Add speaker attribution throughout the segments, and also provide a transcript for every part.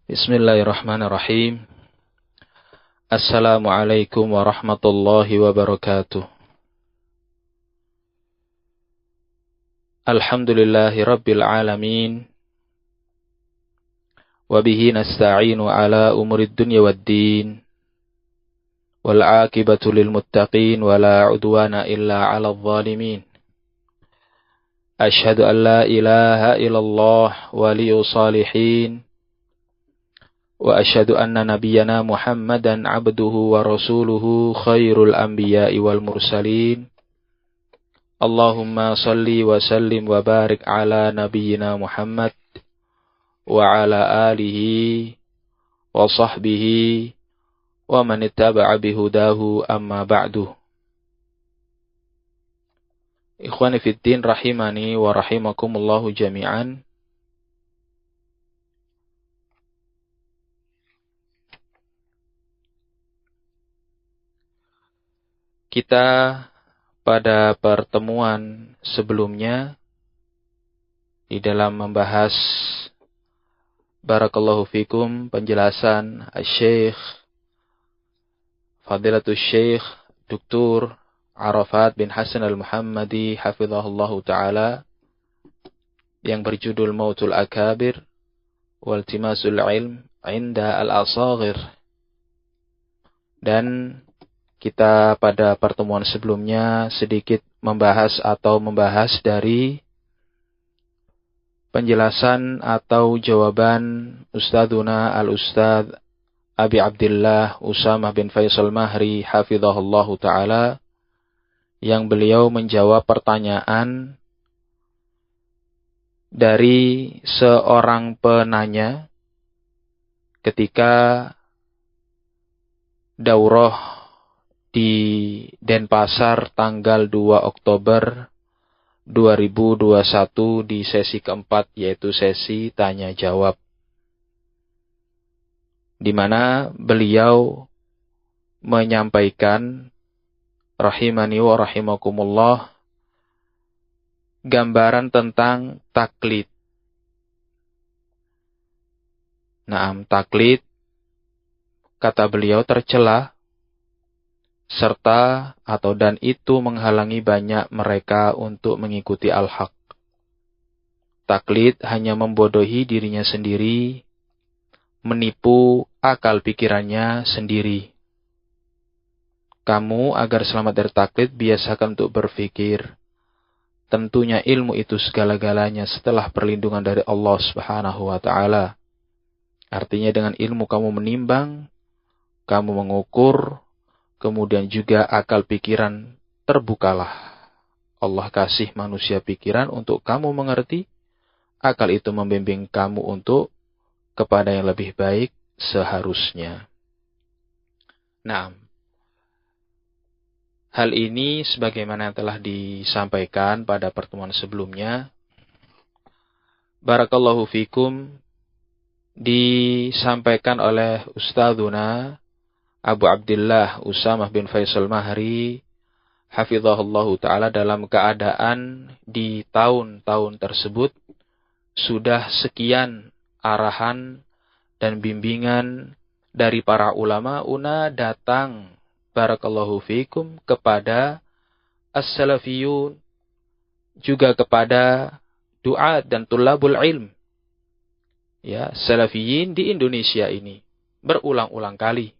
Speaker 1: Bismillahirrahmanirrahim. Assalamualaikum warahmatullahi wabarakatuh. Alhamdulillahi rabbil alamin. Wabihi nasta'inu ala umurid dunya waddin. Wal aqibatu lil muttaqin wala udwana illa 'alal zalimin. Asyhadu an la ilaha illallah waliyus salihin. Wa asyhadu anna nabiyyana Muhammadan abduhu wa rasuluhu khairul anbiya'i wal mursalin. Allahumma salli wa sallim wa barik ala nabiyyina Muhammad wa ala alihi wa sahbihi wa man ittaba'a bihudahu amma ba'du. Ikhwani fid din rahimani wa rahimakumullahu jami'an. Kita pada pertemuan sebelumnya di dalam membahas barakallahu fikum penjelasan Syekh Fadilatul Syekh Dr. Arafat bin Hasan Al-Muhammadi hafizahullahu taala yang berjudul Mautul Akabir wal Timasul Ilm Inda Al-Asaghir. Dan kita pada pertemuan sebelumnya sedikit membahas dari penjelasan atau jawaban Ustadzuna Al-Ustadz Abi Abdillah Usamah bin Faisal Mahri hafizahullahu ta'ala, yang beliau menjawab pertanyaan dari seorang penanya ketika daurah di Denpasar tanggal 2 Oktober 2021 di sesi keempat, yaitu sesi tanya jawab, di mana beliau menyampaikan rahimani wa rahimakumullah gambaran tentang taklid. Naam, taklid, kata beliau, tercela serta dan itu menghalangi banyak mereka untuk mengikuti al-haq. Taklid hanya membodohi dirinya sendiri, menipu akal pikirannya sendiri. Kamu agar selamat dari taklid, biasakan untuk berpikir, tentunya ilmu itu segala-galanya setelah perlindungan dari Allah Subhanahu wa ta'ala. Artinya dengan ilmu kamu menimbang, kamu mengukur, kemudian juga akal pikiran terbukalah. Allah kasih manusia pikiran untuk kamu mengerti. Akal itu membimbing kamu untuk kepada yang lebih baik seharusnya. Nah, hal ini sebagaimana telah disampaikan pada pertemuan sebelumnya, barakallahu fikum, disampaikan oleh Ustadzuna Abu Abdillah Usamah bin Faisal Mahri hafizahullahu ta'ala dalam keadaan di tahun-tahun tersebut sudah sekian arahan dan bimbingan dari para ulama datang barakallahu fikum kepada as-salafiyun, juga kepada duat dan tulabul ilm, ya, salafiyin di Indonesia ini berulang-ulang kali.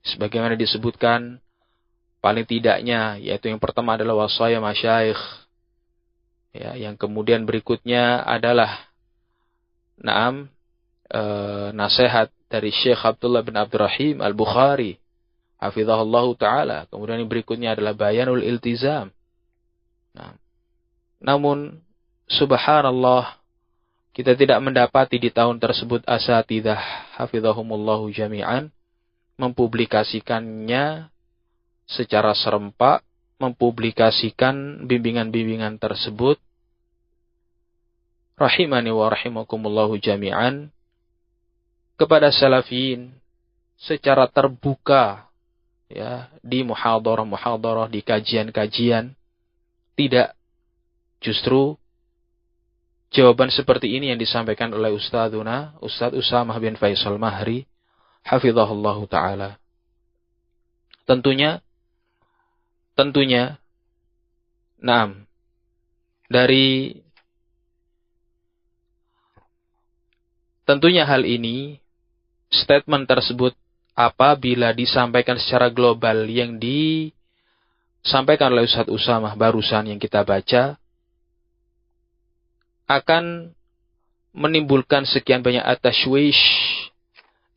Speaker 1: Sebagaimana disebutkan, paling tidaknya, yaitu yang pertama adalah wasaya masyayikh, ya, yang kemudian berikutnya adalah nasihat dari Syekh Abdullah bin Abdurrahim Al-Bukhari hafizahullahu ta'ala. Kemudian yang berikutnya adalah bayanul iltizam. Namun subhanallah, kita tidak mendapati di tahun tersebut asatidzah hafizahumullahu jami'an mempublikasikannya secara serempak, mempublikasikan bimbingan-bimbingan tersebut rahimani wa rahimakumullahu jami'an kepada salafiyin secara terbuka, ya, di muhadharah-muhadharah, di kajian-kajian. Tidak, justru jawaban seperti ini yang disampaikan oleh Ustadz Usamah bin Faisal Mahri, hafizahullahu ta'ala. Tentunya, tentunya hal ini, statement tersebut apabila disampaikan secara global yang disampaikan oleh Ustadz Usamah barusan yang kita baca, akan menimbulkan sekian banyak at-tashwish,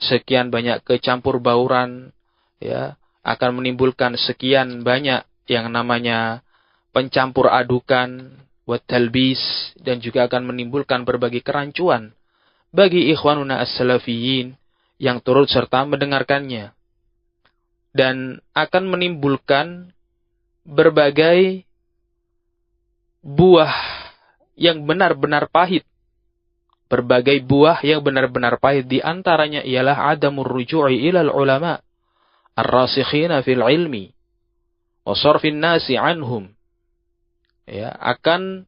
Speaker 1: sekian banyak kecampur bauran, ya, akan menimbulkan sekian banyak yang namanya pencampur adukan, wat-talbis, dan juga akan menimbulkan berbagai kerancuan bagi ikhwanuna as-salafiyin yang turut serta mendengarkannya. Dan akan menimbulkan berbagai buah yang benar-benar pahit. Berbagai buah yang benar-benar pahit. Di antaranya ialah adamur ruju'i ilal ulama ar-rasikhina fil ilmi wa sarfin nasi anhum. Ya, akan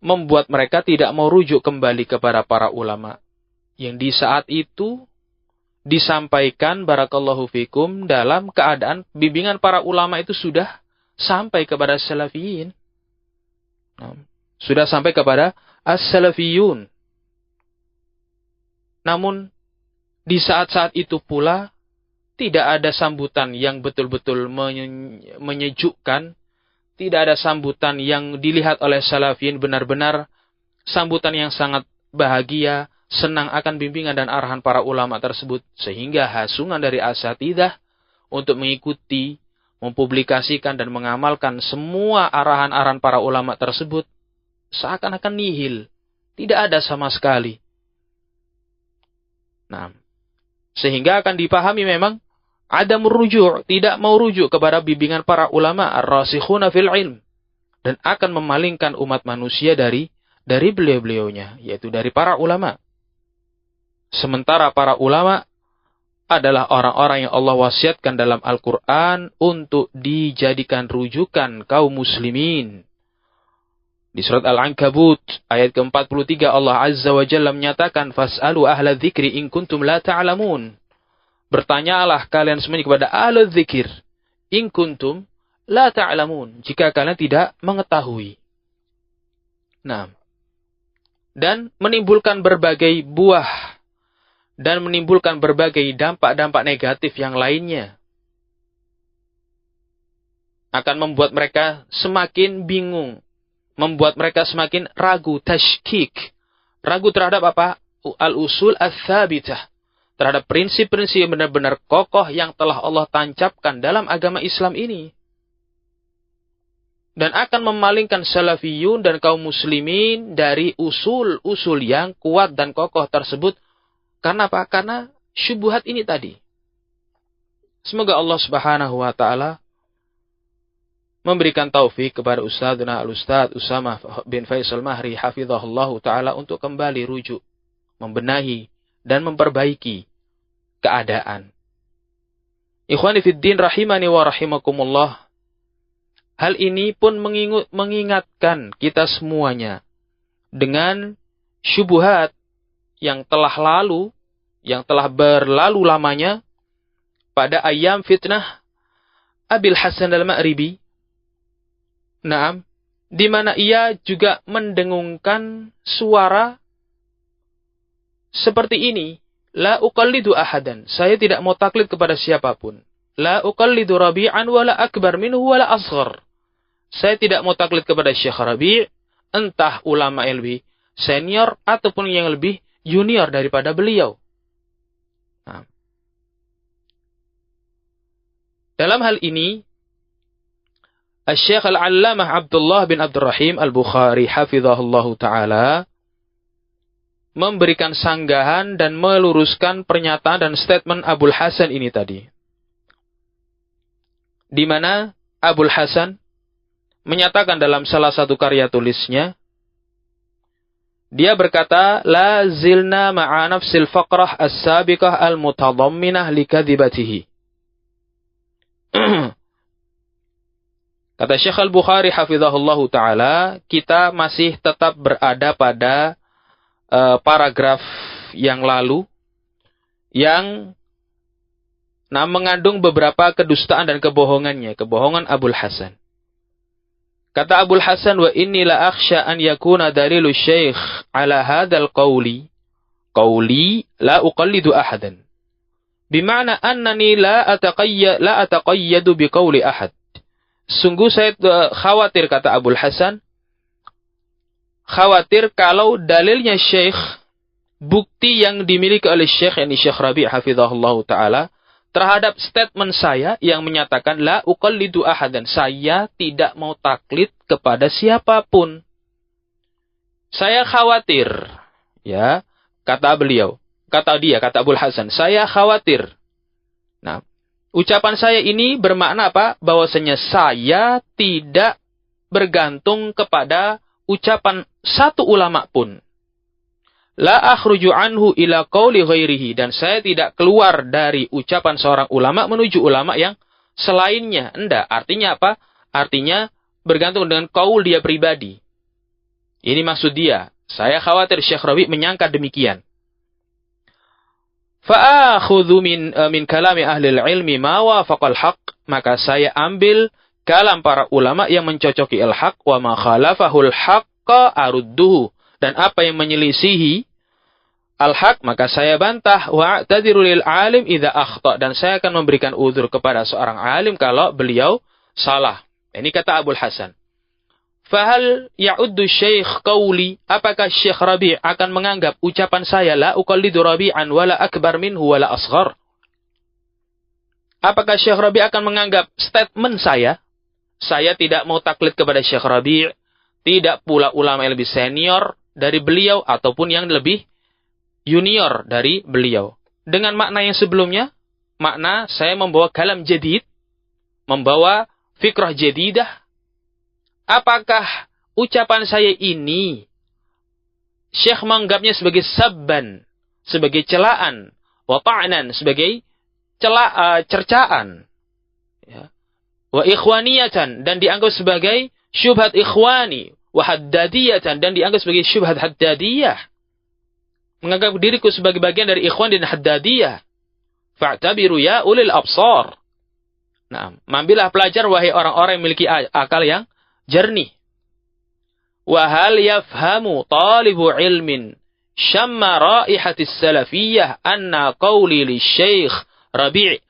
Speaker 1: membuat mereka tidak mau rujuk kembali kepada para ulama yang di saat itu disampaikan, barakallahu fikum, dalam keadaan bimbingan para ulama itu sudah sampai kepada salafiyin. Sudah sampai kepada as-salafiyun. Namun di saat-saat itu pula tidak ada sambutan yang betul-betul menyejukkan, tidak ada sambutan yang dilihat oleh salafiyin benar-benar sambutan yang sangat bahagia, senang akan bimbingan dan arahan para ulama tersebut, sehingga hasungan dari asatidzah untuk mengikuti, mempublikasikan dan mengamalkan semua arahan-arahan para ulama tersebut seakan-akan nihil, tidak ada sama sekali. Nah, sehingga akan dipahami memang ada merujuk, tidak mau rujuk kepada bimbingan para ulama ar-rasikhuna fil ilm, dan akan memalingkan umat manusia dari beliau-beliaunya, yaitu dari para ulama. Sementara para ulama adalah orang-orang yang Allah wasiatkan dalam Al-Quran untuk dijadikan rujukan kaum muslimin. Di surat Al-Ankabut ayat ke-43 Allah Azza wa Jalla menyatakan, fas'alu ahla dzikri in kuntum la ta'lamun. Bertanyalah kalian semuanya kepada ahla dzikir in kuntum la ta'lamun, jika kalian tidak mengetahui. Nah, dan menimbulkan berbagai buah dan menimbulkan berbagai dampak-dampak negatif yang lainnya. Akan membuat mereka semakin bingung, membuat mereka semakin ragu, tashkik. Ragu terhadap apa? Al-usul ats-tsabitah. Terhadap prinsip-prinsip yang benar-benar kokoh yang telah Allah tancapkan dalam agama Islam ini. Dan akan memalingkan salafiyun dan kaum muslimin dari usul-usul yang kuat dan kokoh tersebut. Karena apa? Karena syubhat ini tadi. Semoga Allah Subhanahu wa ta'ala memberikan taufik kepada Ustadzuna Al-Ustadz Usamah bin Faisal Mahri hafizahullahu ta'ala untuk kembali rujuk, membenahi dan memperbaiki keadaan. Ikhwani fiddin rahimani wa rahimakumullah. Hal ini pun mengingatkan kita semuanya dengan syubhat yang telah lalu, yang telah berlalu lamanya pada ayam fitnah Abil Hasan al-Ma'ribi. Naam, di mana ia juga mendengungkan suara seperti ini. La uqallidu ahadan. Saya tidak mau taklid kepada siapapun. La uqallidu Rabi'an wala akbar minhu wala asghar. Saya tidak mau taklid kepada Syekh Rabi', entah ulama yang lebih senior ataupun yang lebih junior daripada beliau. Nah. Dalam hal ini, Syekh Al-Allamah Abdullah bin Abdurrahim Al-Bukhari hafizahullahu ta'ala memberikan sanggahan dan meluruskan pernyataan dan statement Abul Hasan ini tadi. Di mana Abul Hasan menyatakan dalam salah satu karya tulisnya, dia berkata, la zilna ma'a nafsil faqrah as-sabiqah al-mutadamminah likadhibatihi. Kata Syekh Al-Bukhari hafizahullahu ta'ala, kita masih tetap berada pada paragraf yang lalu yang mengandung beberapa kedustaan dan kebohongannya, kebohongan Abul Hasan. Kata Abul Hasan, wa inni la akhsha an yakuna dalilu syekh ala hadzal qawli la uqallidu ahadan. Bima'na annani la ataqayyadu biqawli ahad. Sungguh saya khawatir, kata Abul Hasan, khawatir kalau dalilnya Syekh, bukti yang dimiliki oleh Syekh, yakni Syekh Rabi' hafizahullahu ta'ala, terhadap statement saya yang menyatakan la uqallidu ahadan, saya tidak mau taklid kepada siapapun. Saya khawatir, ya, kata Abul Hasan, saya khawatir. Nah, ucapan saya ini bermakna apa? Bahwasanya saya tidak bergantung kepada ucapan satu ulama pun. La akhruju anhu ila qauli ghairihi, dan saya tidak keluar dari ucapan seorang ulama menuju ulama yang selainnya. Enggak, artinya apa? Artinya bergantung dengan qaul dia pribadi. Ini maksud dia. Saya khawatir Syekh Rabi' menyangka demikian. Fa'akhudhu min kalami ahli ilmi ma wafaqal haq, maka saya ambil kalam para ulama yang mencocoki al-haq, wa ma khalafahul haqqa arudduhu, dan apa yang menyelisihi al-haq maka saya bantah, wa a'tadiru lil alim idza akhta, dan saya akan memberikan uzur kepada seorang alim kalau beliau salah. Ini kata Abul Hasan. Fahal ya'uddu syekh qawli, apakah Syekh Rabi' akan menganggap ucapan saya la uqallidu Rabi'an wala akbar minhu wala asghar? Apakah Syekh Rabi' akan menganggap statement saya tidak mau taklid kepada Syekh Rabi', tidak pula ulama yang lebih senior dari beliau ataupun yang lebih junior dari beliau? Dengan makna yang sebelumnya, makna saya membawa kalam jadid, membawa fikrah jadidah. Apakah ucapan saya ini Syekh menganggapnya sebagai sabban, sebagai celaan, wa ta'nan, sebagai cercaan, ya, wa ikhwaniyatan, dan dianggap sebagai syubhat ikhwani, wa haddadiyatan, dan dianggap sebagai syubhat haddadiyah, menganggap diriku sebagai bagian dari ikhwan dan haddadiyah. Fa'tabiru ya ulil absar. Nah, ambillah pelajar wahai orang-orang yang memiliki akal yang jernih. Wa hal yafhamu talibu ilmin syamma raihatis salafiyah anna qawli li syekh Rabi'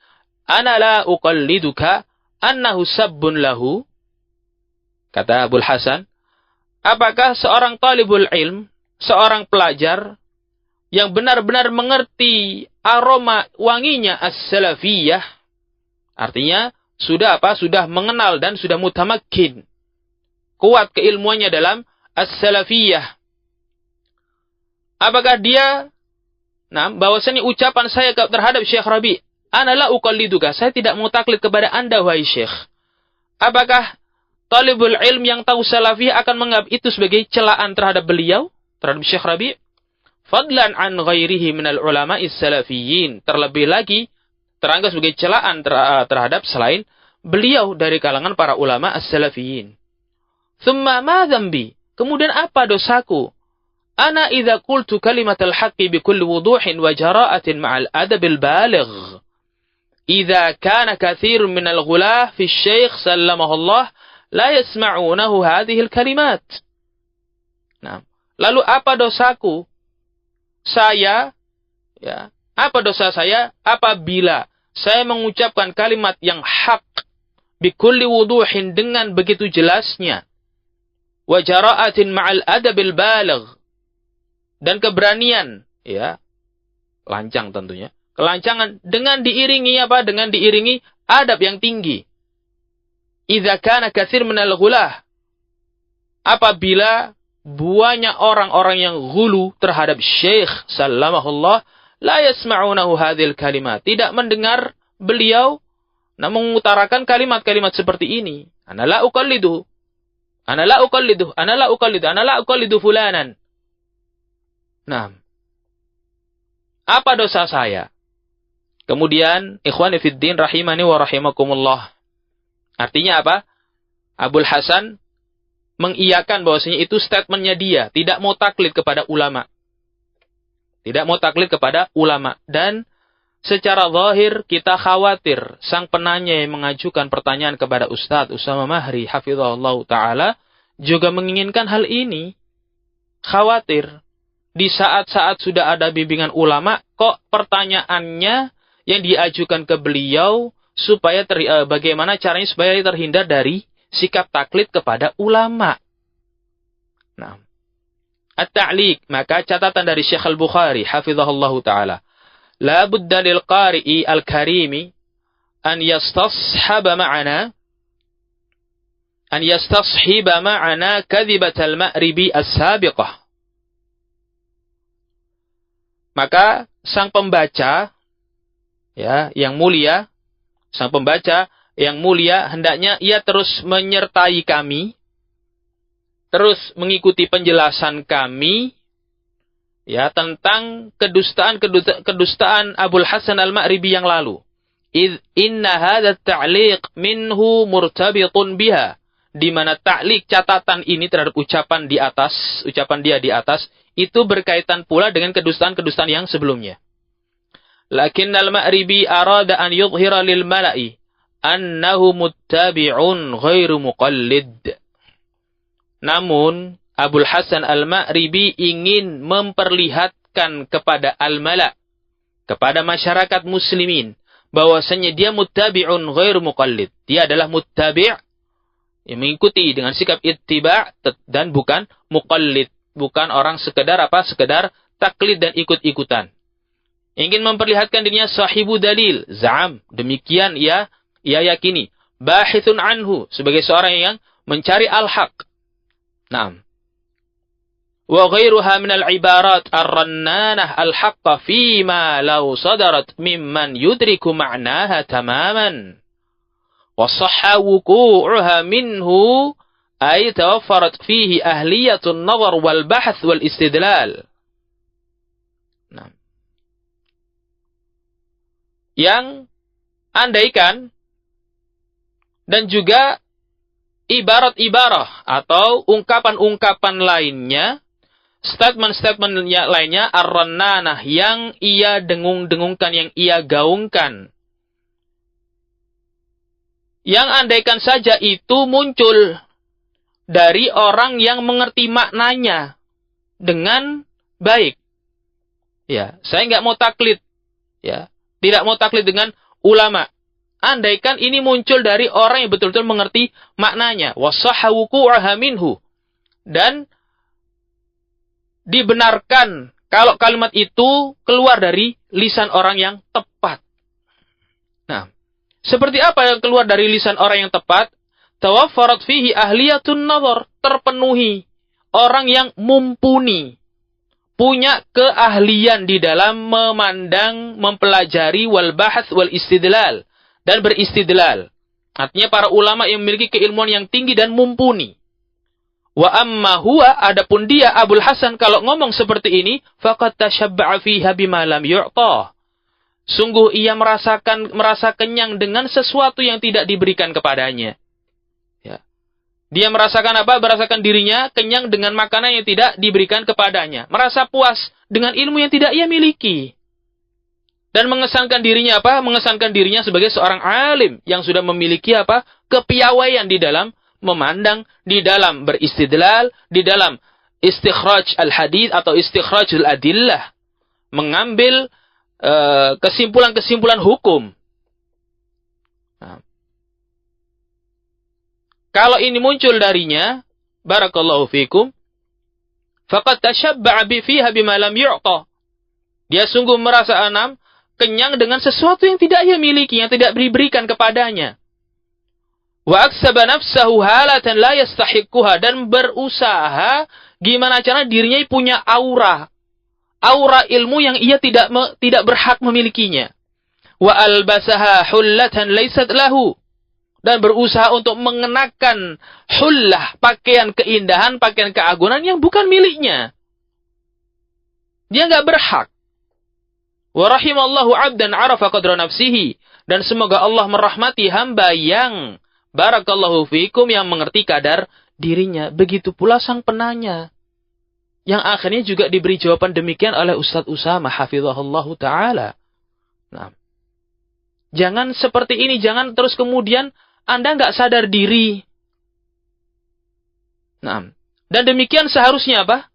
Speaker 1: ana la uqalliduka annahu sabbun lahu? Kata Abul Hasan, apakah seorang talibul ilm, seorang pelajar yang benar-benar mengerti aroma wanginya as-salafiyah, artinya sudah mengenal dan sudah mutamakkin, kuat keilmuannya dalam as-salafiyah. Apakah dia bahwasanya ucapan saya terhadap Syekh Rabi', ana la uqalliduka, saya tidak mau taklid kepada Anda wahai Syekh. Apakah talibul ilm yang tahu salafiyah akan menganggap itu sebagai celaan terhadap beliau, terhadap Syekh Rabi'? Fadlan an ghairihi minal ulama'is salafiyyin, terlebih lagi teranggap sebagai celaan terhadap selain beliau dari kalangan para ulama as-salafiyyin. Thumma ma dzambi, kemudian apa dosaku? Ana idza qultu kalimatal haqqi bikulli wuduhin wa jara'atin ma'al adabil baligh. Idza kana katsirun minal ghulah fi syekh sallamahullah la yasma'unahu hadhihi al-kalimat. Nah, lalu apa dosaku? Apa dosa saya apabila saya mengucapkan kalimat yang hak bikulli wuduhin, dengan begitu jelasnya, wa jara'atin ma'al adabil baligh, dan keberanian, ya, lancang tentunya, kelancangan, dengan diiringi dengan diiringi adab yang tinggi. Idza kana katsir minal ghulah, apabila banyak orang-orang yang ghulu terhadap Syekh sallamahullah, la yasma'unahu hadhil kalimat, tidak mendengar beliau mengutarakan kalimat-kalimat seperti ini. Ana la uqallidu fulanan. Nah, apa dosa saya? Kemudian ikhwani fiddin rahimani wa rahimakumullah, artinya apa? Abul Hasan mengiyakan bahwasanya itu statementnya dia, tidak mau taklid kepada ulama. Tidak mau taklid kepada ulama. Dan secara zahir kita khawatir sang penanya yang mengajukan pertanyaan kepada Ustadz Usama Mahri hafizahullah ta'ala juga menginginkan hal ini. Khawatir di saat-saat sudah ada bimbingan ulama, kok pertanyaannya yang diajukan ke beliau supaya bagaimana caranya supaya terhindar dari sikap taklid kepada ulama. Nah, at-ta'liq, maka catatan dari Syekh Al-Bukhari hafizahullahu taala, la budda lil qari'i al-karimi an yastashiba ma'ana kadhibat al-ma'ribi as-sabiqah. Maka sang pembaca ya yang mulia, sang pembaca yang mulia hendaknya ia terus menyertai kami, terus mengikuti penjelasan kami ya tentang kedustaan Abul Hasan Al-Ma'ribi yang lalu. Inna hadha ta'liq minhu murtabitun biha, di mana ta'liq catatan ini terhadap ucapan dia di atas itu berkaitan pula dengan kedustaan-kedustaan yang sebelumnya. Lakin Al-Ma'ribi arada an yudhhira lil mala'i annahu muttabi'un ghairu muqallid. Namun Abul Hasan Al-Ma'ribi ingin memperlihatkan kepada al-mala', kepada masyarakat muslimin, bahwasanya dia muttabi'un ghairu muqallid. Dia adalah muttabi', yang mengikuti dengan sikap ittiba' dan bukan muqallid, bukan orang sekedar taklid dan ikut-ikutan. Ingin memperlihatkan dirinya sahibu dalil, za'am, demikian ia yakini. Bahithun anhu, sebagai seorang yang mencari al-haq. Naam. Wa ghairuha min al-ibarat ar-rannanah al-haqqa fima law sadarat mimman yudriku ma'naha tamaman. Wa sahha wuqu'uha minhu ay tawaffarat fihi ahliyatun nazar wal bahth wal istidlal. Naam. Yang andaikan dan juga ibarat-ibarah atau ungkapan-ungkapan lainnya, statement-statement lainnya ar-rannanah yang ia dengung-dengungkan, yang ia gaungkan, yang andaikan saja itu muncul dari orang yang mengerti maknanya dengan baik. Ya, saya nggak mau taklid, ya, tidak mau taklid dengan ulama. Andaikan ini muncul dari orang yang betul-betul mengerti maknanya, wasahha wuqu'uha minhu, dan dibenarkan kalau kalimat itu keluar dari lisan orang yang tepat. Nah, seperti apa yang keluar dari lisan orang yang tepat? Tawaffarat fihi ahliyatun nazar, terpenuhi orang yang mumpuni, punya keahlian di dalam memandang, mempelajari wal bahth wal istidlal, dan beristidlal. Artinya para ulama yang memiliki keilmuan yang tinggi dan mumpuni. Wa amma huwa, adapun dia Abul Hasan kalau ngomong seperti ini, faqad tashabba'a fiha bima lam yu'ta. Sungguh ia merasa kenyang dengan sesuatu yang tidak diberikan kepadanya. Ya. Dia merasakan apa? Merasakan dirinya kenyang dengan makanan yang tidak diberikan kepadanya. Merasa puas dengan ilmu yang tidak ia miliki. Dan mengesankan dirinya apa? Mengesankan dirinya sebagai seorang alim yang sudah memiliki apa? Kepiawaian di dalam memandang, di dalam beristidlal, di dalam istikhraj al-hadith atau istikhraj al-adillah. Mengambil kesimpulan-kesimpulan hukum. Nah. Kalau ini muncul darinya, barakallahu fikum, faqad tashabba'a fiha bima lam yu'ta. Dia sungguh merasa kenyang dengan sesuatu yang tidak ia miliki, yang tidak diberikan kepadanya. Wa aksaba nafsahu halatan la yastahiquha, dan berusaha gimana cara dirinya punya aura ilmu yang ia tidak berhak memilikinya. Wa albasaha hullatan laysat lahu, dan berusaha untuk mengenakan hullah, pakaian keindahan, pakaian keagungan yang bukan miliknya. Dia enggak berhak. Wa rahimallahu 'abdan 'arafa qadra nafsihi, dan semoga Allah merahmati hamba yang Barakallahu fiikum yang mengerti kadar dirinya. Begitu pula sang penanya. Yang akhirnya juga diberi jawaban demikian oleh Ustadz Usama hafizahullahu ta'ala. Nah, jangan seperti ini. Jangan terus kemudian Anda nggak sadar diri. Nah, dan demikian seharusnya apa?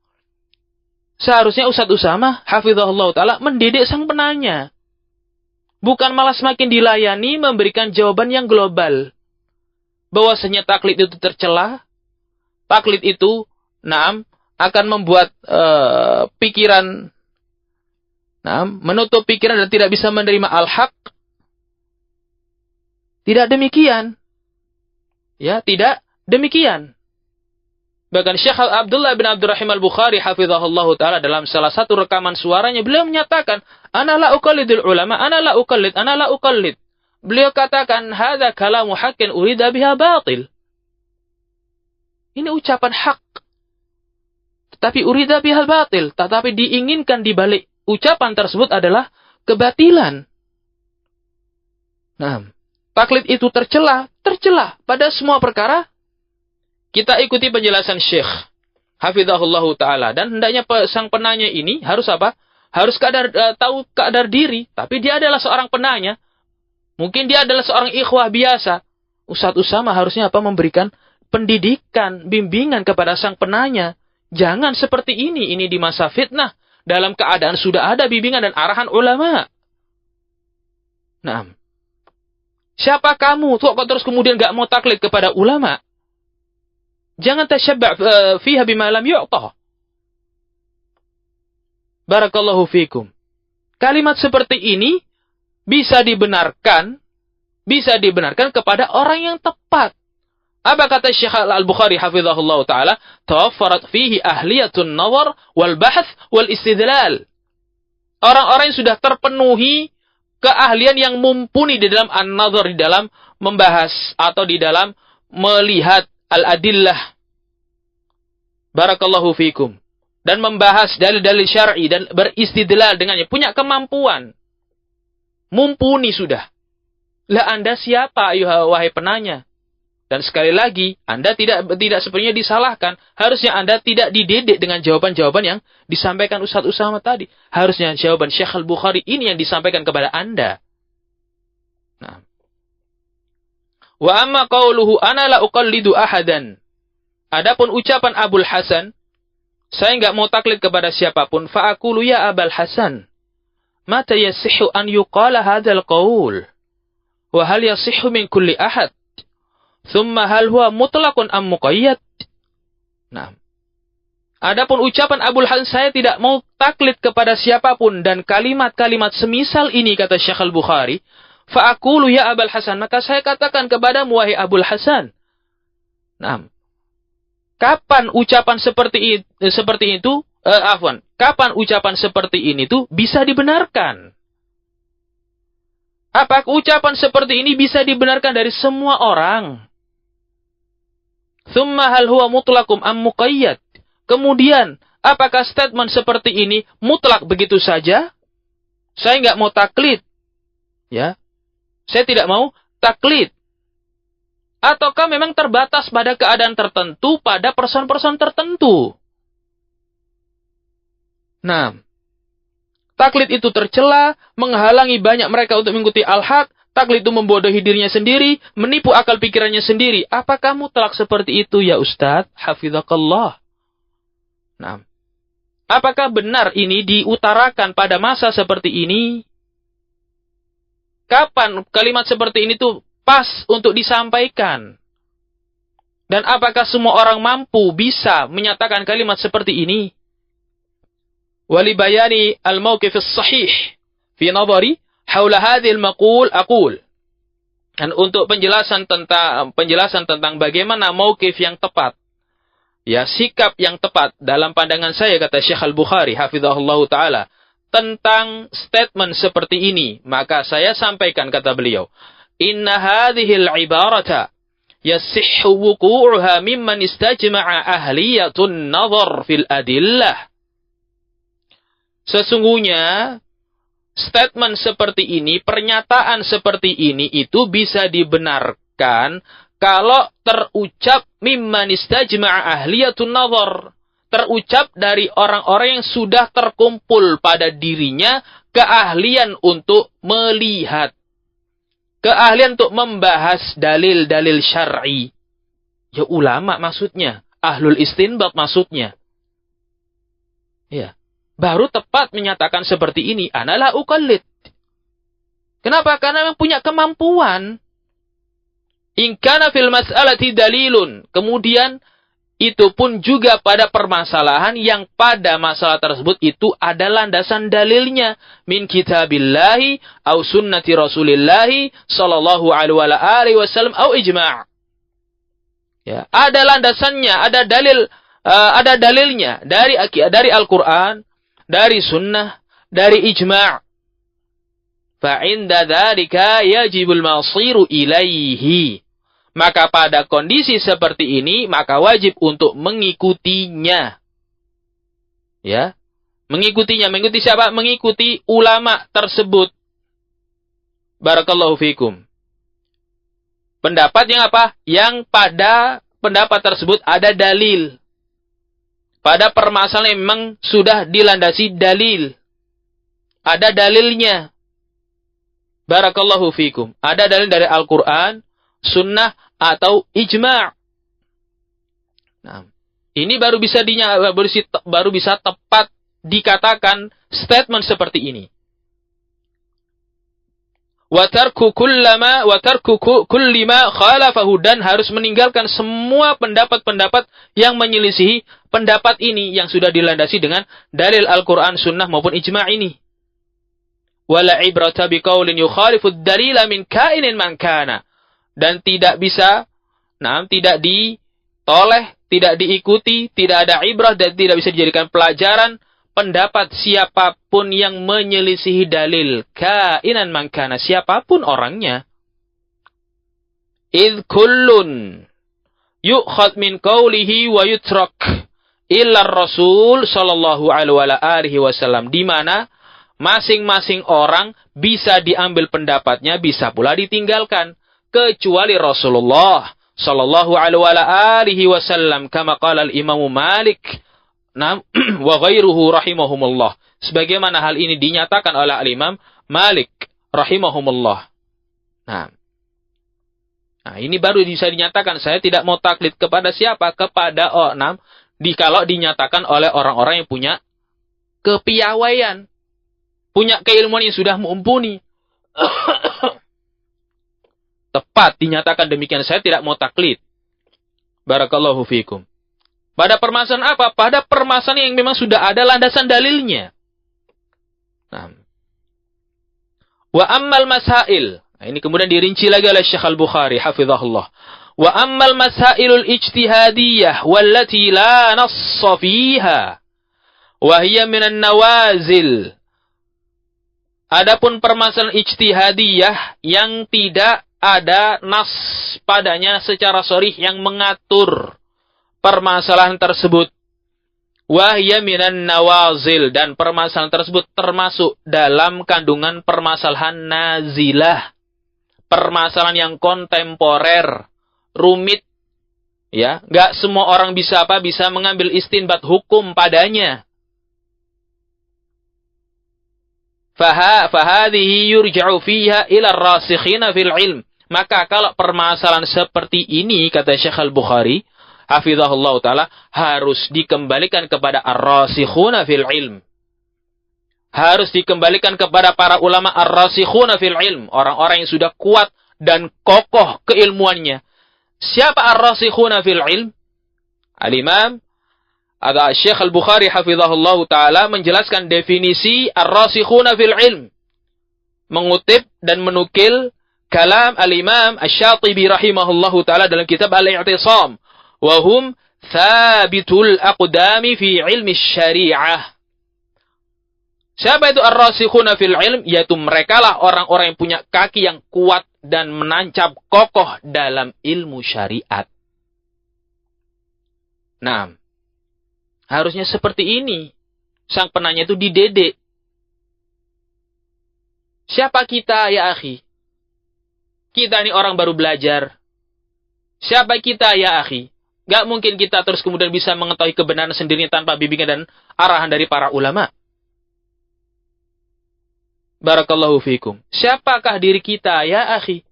Speaker 1: Seharusnya Ustadz Usama hafizahullahu ta'ala mendidik sang penanya. Bukan malah semakin dilayani memberikan jawaban yang global. Bahwasanya taklid itu tercela. Taklid itu, akan membuat pikiran, menutup pikiran dan tidak bisa menerima al-haq. Tidak demikian. Ya, tidak demikian. Bahkan Syekh Abdullah bin Abdurrahim al-Bukhari hafizahullahu ta'ala dalam salah satu rekaman suaranya, beliau menyatakan, ana la uqallidul ulama, ana la uqallid. Beliau katakan, hadza kalamu haqqin urida biha batil. Ini ucapan hak. Tetapi urida bihal batil. Tetapi diinginkan di balik ucapan tersebut adalah kebatilan. Nah, taklid itu tercela pada semua perkara. Kita ikuti penjelasan Syekh hafizahullahu ta'ala. Dan hendaknya sang penanya ini harus apa? Harus tahu kadar diri. Tapi dia adalah seorang penanya. Mungkin dia adalah seorang ikhwah biasa. Ustadz Usama harusnya apa? Memberikan pendidikan, bimbingan kepada sang penanya. Jangan seperti ini. Ini di masa fitnah. Dalam keadaan sudah ada bimbingan dan arahan ulama. Nah, siapa kamu? Kok terus kemudian gak mau taklid kepada ulama? Jangan tasyabba' fiha bima lam yu'ta. Barakallahu fikum. Kalimat seperti ini bisa dibenarkan kepada orang yang tepat. Apa kata Syekh Al-Bukhari hafizahullah ta'ala? Tawaffarat fihi ahliyatun nawar wal bahth wal istidlal. Orang-orang yang sudah terpenuhi keahlian yang mumpuni di dalam an-nazar, di dalam membahas atau di dalam melihat al-adillah. Barakallahu fikum. Dan membahas dalil-dalil syar'i dan beristidlal dengannya. Punya kemampuan. Mumpuni sudah. Lah Anda siapa, wahai penanya? Dan sekali lagi, Anda tidak sepenuhnya disalahkan. Harusnya Anda tidak dididik dengan jawaban-jawaban yang disampaikan Ustadz Usama tadi. Harusnya jawaban Syekh Al-Bukhari ini yang disampaikan kepada Anda. Nah. Wa amma qauluhu ana la uqallidu ahadan. Adapun ucapan Abul Hasan, saya enggak mau taklid kepada siapapun. Fa aqulu ya Abul Hasan, mata yasihhu an yuqala hadzal qaul? Wa hal yasihhu min kulli ahad? Thumma hal huwa mutlaqun am muqayyad? Nah. Adapun ucapan Abul Hasan, saya tidak mau taklid kepada siapapun, dan kalimat-kalimat semisal ini kata Syekh Al-Bukhari, fa aqulu ya Abul Hasan, maka saya katakan kepadamu wahai Abul Hasan. Nah. Kapan ucapan seperti itu, kapan ucapan seperti ini tuh bisa dibenarkan? Apakah ucapan seperti ini bisa dibenarkan dari semua orang? Thumma hal huwa mutlaqum am muqayyad? Kemudian, apakah statement seperti ini mutlak begitu saja? Saya nggak mau taklid. Ya. Saya tidak mau taklid. Ataukah memang terbatas pada keadaan tertentu, pada person-person tertentu? Nah, taklid itu tercela, menghalangi banyak mereka untuk mengikuti al-haq, taklid itu membodohi dirinya sendiri, menipu akal pikirannya sendiri. Apakah mutlak seperti itu ya Ustadz? Hafizakallah. Nah, apakah benar ini diutarakan pada masa seperti ini? Kapan kalimat seperti ini tuh pas untuk disampaikan? Dan apakah semua orang mampu bisa menyatakan kalimat seperti ini? Walibayani al-mawqif as-sahih fi nadhari haula hadhihi al-maqul aqul. Dan untuk penjelasan tentang bagaimana mauqif yang tepat, ya sikap yang tepat dalam pandangan saya kata Syekh Al-Bukhari hafizahullahu taala tentang statement seperti ini, maka saya sampaikan kata beliau, inna hadhihi al-ibarata yasihhu wuqu'uha mimman istajma'a ahliyatun nazar fil adillah. Sesungguhnya statement seperti ini, pernyataan seperti ini itu bisa dibenarkan kalau terucap mimman istajma'a ahliyatun nazar, terucap dari orang-orang yang sudah terkumpul pada dirinya keahlian untuk melihat, keahlian untuk membahas dalil-dalil syar'i. Ya ulama maksudnya, ahlul istinbat maksudnya. Ya, baru tepat menyatakan seperti ini, ana la uqallid. Kenapa? Karena memang punya kemampuan. In kana fil mas'alati dalilun. Kemudian itu pun juga pada permasalahan yang pada masalah tersebut itu ada landasan dalilnya min kitabillahi au sunnati rasulillahi sallallahu alaihi wasallam au ijma'. Ya, ada landasannya, ada dalilnya dari Al-Qur'an, dari sunnah, dari ijma'. Fa inda dzalika yajibul masiru ilaihi. Maka pada kondisi seperti ini, maka wajib untuk mengikutinya. Ya. Mengikutinya. Mengikuti siapa? Mengikuti ulama tersebut. Barakallahu fikum. Pendapat yang apa? Yang pada pendapat tersebut ada dalil. Pada permasalahan yang memang sudah dilandasi dalil. Ada dalilnya. Barakallahu fikum. Ada dalil dari Al-Quran, sunnah, atau ijma'. Nah, ini baru bisa tepat dikatakan statement seperti ini. Wa tarku kulli ma khalafahu, dan harus meninggalkan semua pendapat-pendapat yang menyelisihi pendapat ini yang sudah dilandasi dengan dalil Al-Quran, sunnah maupun ijma' ini. Wala ibrata biqaulin yukhalifu ad-dalila min kainin man kana. Dan tidak bisa, tidak ditoleh, tidak diikuti, tidak ada ibrah, dan tidak bisa dijadikan pelajaran pendapat siapapun yang menyelisihi dalil. Kainan mangkana, siapapun orangnya. Idh kullun yu'khad min qawlihi wa yutrak illa Rasul sallallahu alaihi wasallam. Di mana masing-masing orang bisa diambil pendapatnya, bisa pula ditinggalkan. Kecuali Rasulullah sallallahu alaihi wasallam, kama qala al-Imam Malik wa ghairuhu rahimahumullah. Sebagaimana hal ini dinyatakan oleh al-Imam Malik rahimahumullah. Nah, ini baru bisa dinyatakan. Saya tidak mau taklid kepada siapa? Kepada kalau dinyatakan oleh orang-orang yang punya kepiawaian, punya keilmuan yang sudah mumpuni. Tepat dinyatakan demikian. Saya tidak mau taklid. Barakallahu fikum. Pada permasalahan apa? Pada permasalahan yang memang sudah ada landasan dalilnya. Wa ammal masail. Ini kemudian dirinci lagi oleh Syekh Al-Bukhari hafizahullah. Wa ammal masailul ijtihadiyah wallati la nassa fiha wa hiya minan nawazil. Adapun permasalahan ijtihadiyah yang tidak ada nas padanya secara sharih yang mengatur permasalahan tersebut. Wahya minan nawazil, dan permasalahan tersebut termasuk dalam kandungan permasalahan nazilah. Permasalahan yang kontemporer, rumit. Ya, enggak semua orang bisa mengambil istinbat hukum padanya. Fahadhihi yurja'u fiha ila ar-rasikhina fil ilm. Maka kalau permasalahan seperti ini, kata Syekh Al-Bukhari hafizahullah ta'ala, harus dikembalikan kepada ar-rasikhuna fil ilm. Harus dikembalikan kepada para ulama ar-rasikhuna fil ilm. Orang-orang yang sudah kuat dan kokoh keilmuannya. Siapa ar-rasikhuna fil ilm? Al-Imam Syekh Al-Bukhari hafizahullah ta'ala menjelaskan definisi ar-rasikhuna fil ilm. Mengutip dan menukil kalam Al-Imam Asy-Syatibi rahimahullahu ta'ala dalam kitab Al-I'tisam. Wahum thabitul aqdami fi ilmi syariah. Siapa itu ar-rasikhuna fil ilm? Yaitu merekalah orang-orang yang punya kaki yang kuat dan menancap kokoh dalam ilmu syariat. Nah, harusnya seperti ini. Sang penanya itu dididik. Siapa kita ya akhi? Kita ini orang baru belajar. Siapa kita ya akhi? Gak mungkin kita terus kemudian bisa mengetahui kebenaran sendiri tanpa bimbingan dan arahan dari para ulama. Barakallahu fikum. Siapakah diri kita ya akhi?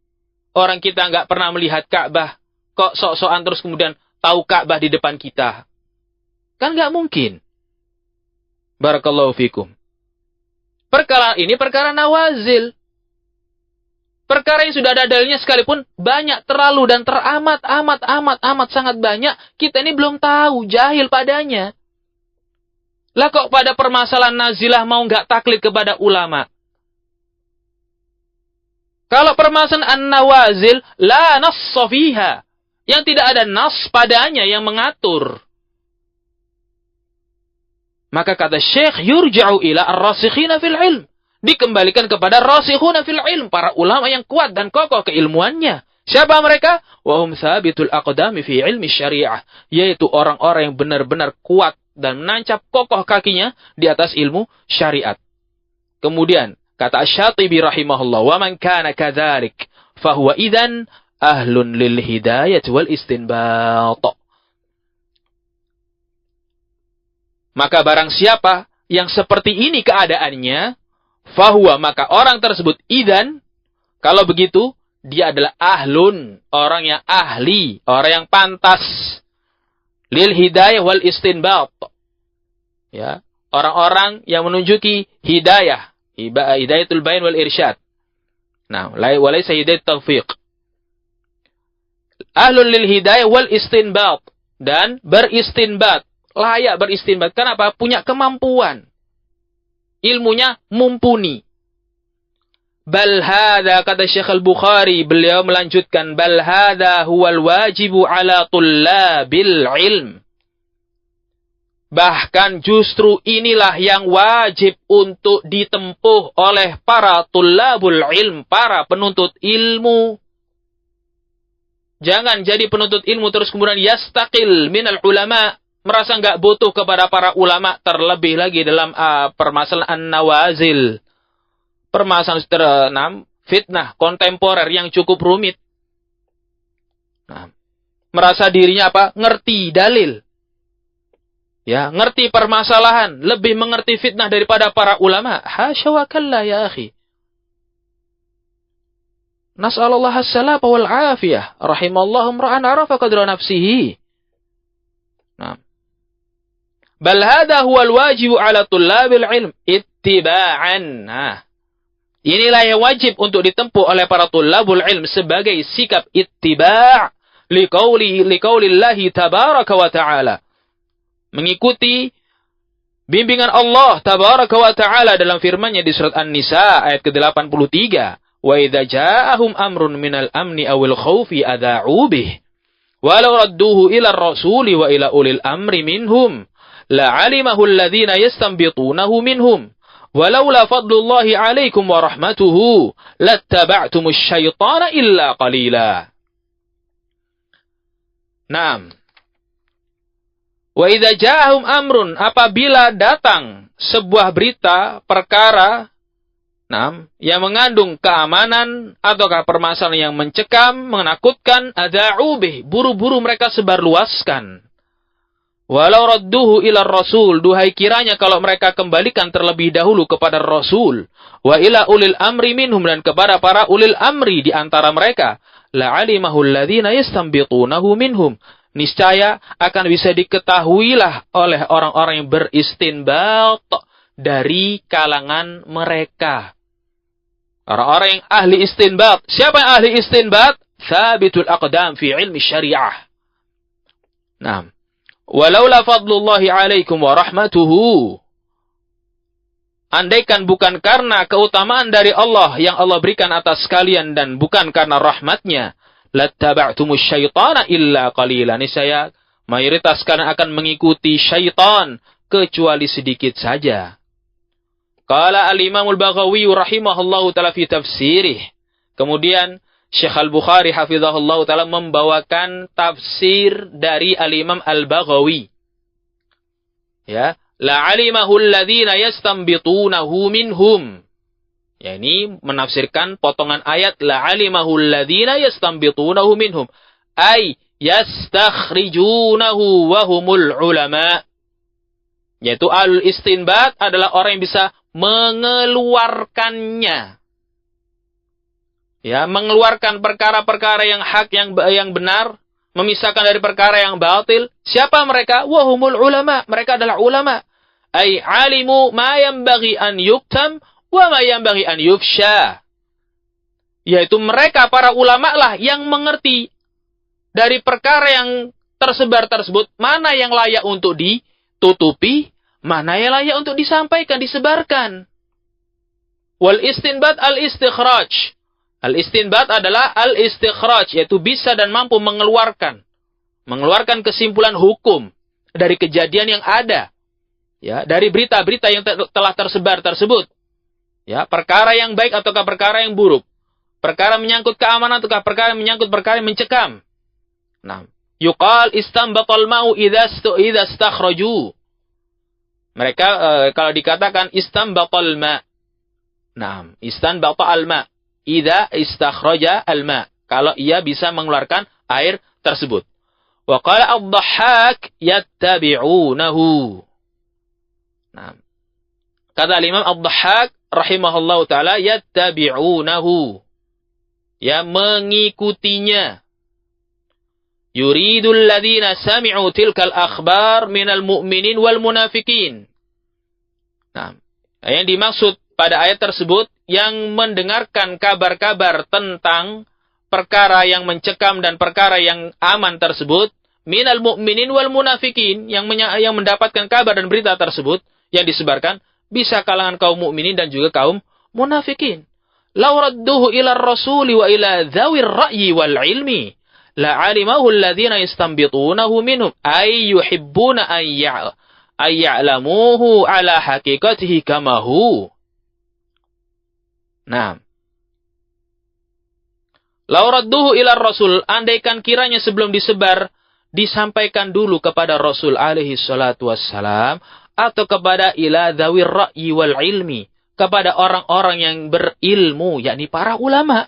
Speaker 1: Orang kita gak pernah melihat Ka'bah. Kok sok-sokan terus kemudian tahu Ka'bah di depan kita? Kan gak mungkin. Barakallahu fikum. Perkara ini perkara nawazil. Perkara yang sudah ada dalilnya sekalipun banyak, terlalu dan amat sangat banyak. Kita ini belum tahu, jahil padanya. Lah kok pada permasalahan nazilah mau nggak taklid kepada ulama? Kalau permasalahan an-nawazil, la nassa fiha. Yang tidak ada nas padanya yang mengatur. Maka kata Syekh, yurja'u ila ar-rasikhina fil ilm. Dikembalikan kepada rasikhuna fil ilm, para ulama yang kuat dan kokoh keilmuannya. Siapa mereka? Wahum sabitul aqdami fi ilmi syariah, yaitu orang-orang yang benar-benar kuat dan menancap kokoh kakinya di atas ilmu syariat. Kemudian kata Asy-Syatibi rahimahullah, wa man kana kadzalik fa huwa idzan ahlun lil hidayah wal istinbat. Maka barang siapa yang seperti ini keadaannya, fahuwa, maka orang tersebut idan, kalau begitu dia adalah ahlun, orang yang ahli, orang yang pantas, lil hidayah wal istinbat, ya, orang-orang yang menunjuki hidayah, hidayatul bayan wal irsyad. Nah, walaysa hidayat taufiq. Ahlun lil hidayah wal istinbat, dan beristinbat, layak beristinbat. Kenapa? Punya kemampuan. Ilmunya mumpuni. Bal hadha, kata Syekh Al-Bukhari, beliau melanjutkan, bal hadha huwal wajibu ala tullabil ilm. Bahkan justru inilah yang wajib untuk ditempuh oleh para tullabul ilm, para penuntut ilmu. Jangan jadi penuntut ilmu terus kemudian yastaqil minal ulama, merasa nggak butuh kepada para ulama, terlebih lagi dalam permasalahan nawazil, permasalahan fitnah kontemporer yang cukup rumit. Nah, merasa dirinya apa? Ngerti dalil, ya, ngerti permasalahan, lebih mengerti fitnah daripada para ulama. Hasya wa kalla ya akhi. Nas'alullah as-salama wal afiyah. Rahimallahu imra'an arafa qadra nafsihi. Nah, bal hadha huwal wajibu ala tullabil ilm ittiba'an. Nah, inilah yang wajib untuk ditempuh oleh para tullabul ilm sebagai sikap ittiba' liqaulillahi tabaraka wa ta'ala. Mengikuti bimbingan Allah tabaraka wa ta'ala dalam firman-Nya di surat An-Nisa ayat ke-83. Wa idza ja'ahum amrun minal amni awil khaufi adha'u bih. Walau radduhu ila ar-rasuli wa ila ulil amri minhum la'alimahu alladhina yastanbitunahu minhum walaula fadlullahi 'alaikum wa rahmatuhu lattaba'tumus syaitana illa qalila. Naam. Wa idza ja'ahum amrun, apabila datang sebuah berita, perkara, yang mengandung keamanan ataukah permasalahan yang mencekam, menakutkan, ada'u bih, buru-buru mereka sebarluaskan. Walau radduhu ila rasul, duhai kiranya kalau mereka kembalikan terlebih dahulu kepada Rasul, wa ila ulil amri minhum, dan kepada para ulil amri di antara mereka, la'alimahu alladhina yastanbitunahu minhum, niscaya akan bisa diketahuilah oleh orang-orang yang beristinbat dari kalangan mereka. Orang-orang yang ahli istinbat. Siapa yang ahli istinbat? Thabitul aqdam fi ilmi syariah. Nah, walaula fadlullahi 'alaikum wa rahmatuhu. Andaikan bukan karena keutamaan dari Allah yang Allah berikan atas kalian dan bukan karena rahmatnya, lattaba'tumus syaitana illa qalila. Niscaya mayoritas kalian akan mengikuti syaitan kecuali sedikit saja. Qala al-Imam al-Baghawi rahimahullahu ta'ala fi tafsirih. Kemudian Syekh Al-Bukhari hafizahullahu ta'ala membawakan tafsir dari al-Imam al-Baghawi. Ya, la'alimahu alladhina yastanbitunahu minhum. Ya, ini menafsirkan potongan ayat la'alimahu alladhina yastanbitunahu minhum. ay yastakhrijunahu wa humul ulama. Yaitu ahlul istinbat adalah orang yang bisa mengeluarkannya. Ya, mengeluarkan perkara-perkara yang hak, yang benar, memisahkan dari perkara yang batil. Siapa mereka? Wahumul ulama. Mereka adalah ulama. Ay alimu ma yanbaghi an yuktam wa ma yanbaghi an yufsha. Yaitu mereka para ulama lah yang mengerti dari perkara yang tersebar tersebut, mana yang layak untuk ditutupi, mana yang layak untuk disampaikan, disebarkan. Wal istinbat al-istikhraj. Al-istinbat adalah al-istikhraj, yaitu bisa dan mampu mengeluarkan kesimpulan hukum dari kejadian yang ada, ya, dari berita-berita yang telah tersebar tersebut, ya, perkara yang baik ataukah perkara yang buruk, perkara menyangkut keamanan ataukah perkara menyangkut perkara yang mencekam. Nah, yuqal istanbatal ma'u idza istakhraju. Mereka kalau dikatakan istanbatal ma'. Nah, istanbatal ma'. Idza istakhraja al-ma. Kalau ia bisa mengeluarkan air tersebut. Wa qala ad-dhahhak yattabi'unahu. Nah, kata Imam ad-Dhahhak rahimahullahu taala yattabi'unahu. Ya, mengikutinya. Yuridul ladzina sami'u tilkal akhbar minal mu'minin wal munafikin. Nah, yang dimaksud pada ayat tersebut yang mendengarkan kabar-kabar tentang perkara yang mencekam dan perkara yang aman tersebut, minal mu'minin wal munafikin, yang mendapatkan kabar dan berita tersebut yang disebarkan, bisa kalangan kaum mukminin dan juga kaum munafikin. Law radduhu ila ar-rasuli wa ila dhawir ra'yi wal ilmi la 'alimahu alladhina yastanbitunahu minhum ay yuhibbuna an ya'lamuhu ala haqiqatihi kama hu. Nah, lauradduhu ila rasul, andaikan kiranya sebelum disebar, disampaikan dulu kepada Rasul alaihi salatu wassalam, atau kepada ila dhawir ra'yi wal ilmi, kepada orang-orang yang berilmu, yakni para ulama.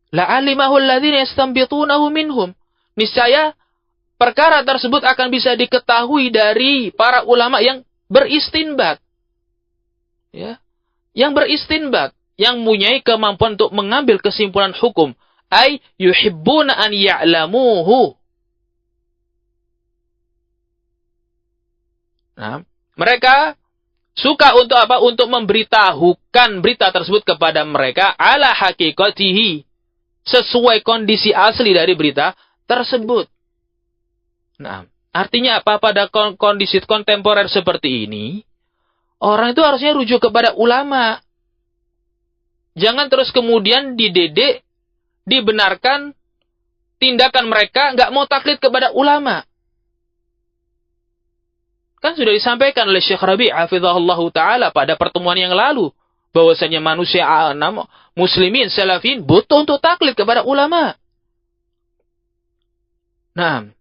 Speaker 1: La'alimahu alladhina yastanbitunahu minhum. Niscaya perkara tersebut akan bisa diketahui dari para ulama yang beristinbat. Ya. Yang beristinbat, yang mempunyai kemampuan untuk mengambil kesimpulan hukum, ay yuhibbuna an ya'lamuhu. Nah, mereka suka untuk apa? Untuk memberitahukan berita tersebut kepada mereka ala haqiqatihi, sesuai kondisi asli dari berita tersebut. Nah, artinya apa? Pada kondisi kontemporer seperti ini, orang itu harusnya rujuk kepada ulama. Jangan terus kemudian dididik, dibenarkan tindakan mereka, nggak mau taklid kepada ulama. Kan sudah disampaikan oleh Syekh Rabi' hafizahullahu ta'ala pada pertemuan yang lalu, bahwasanya manusia muslimin, salafin, butuh untuk taklid kepada ulama. Nah,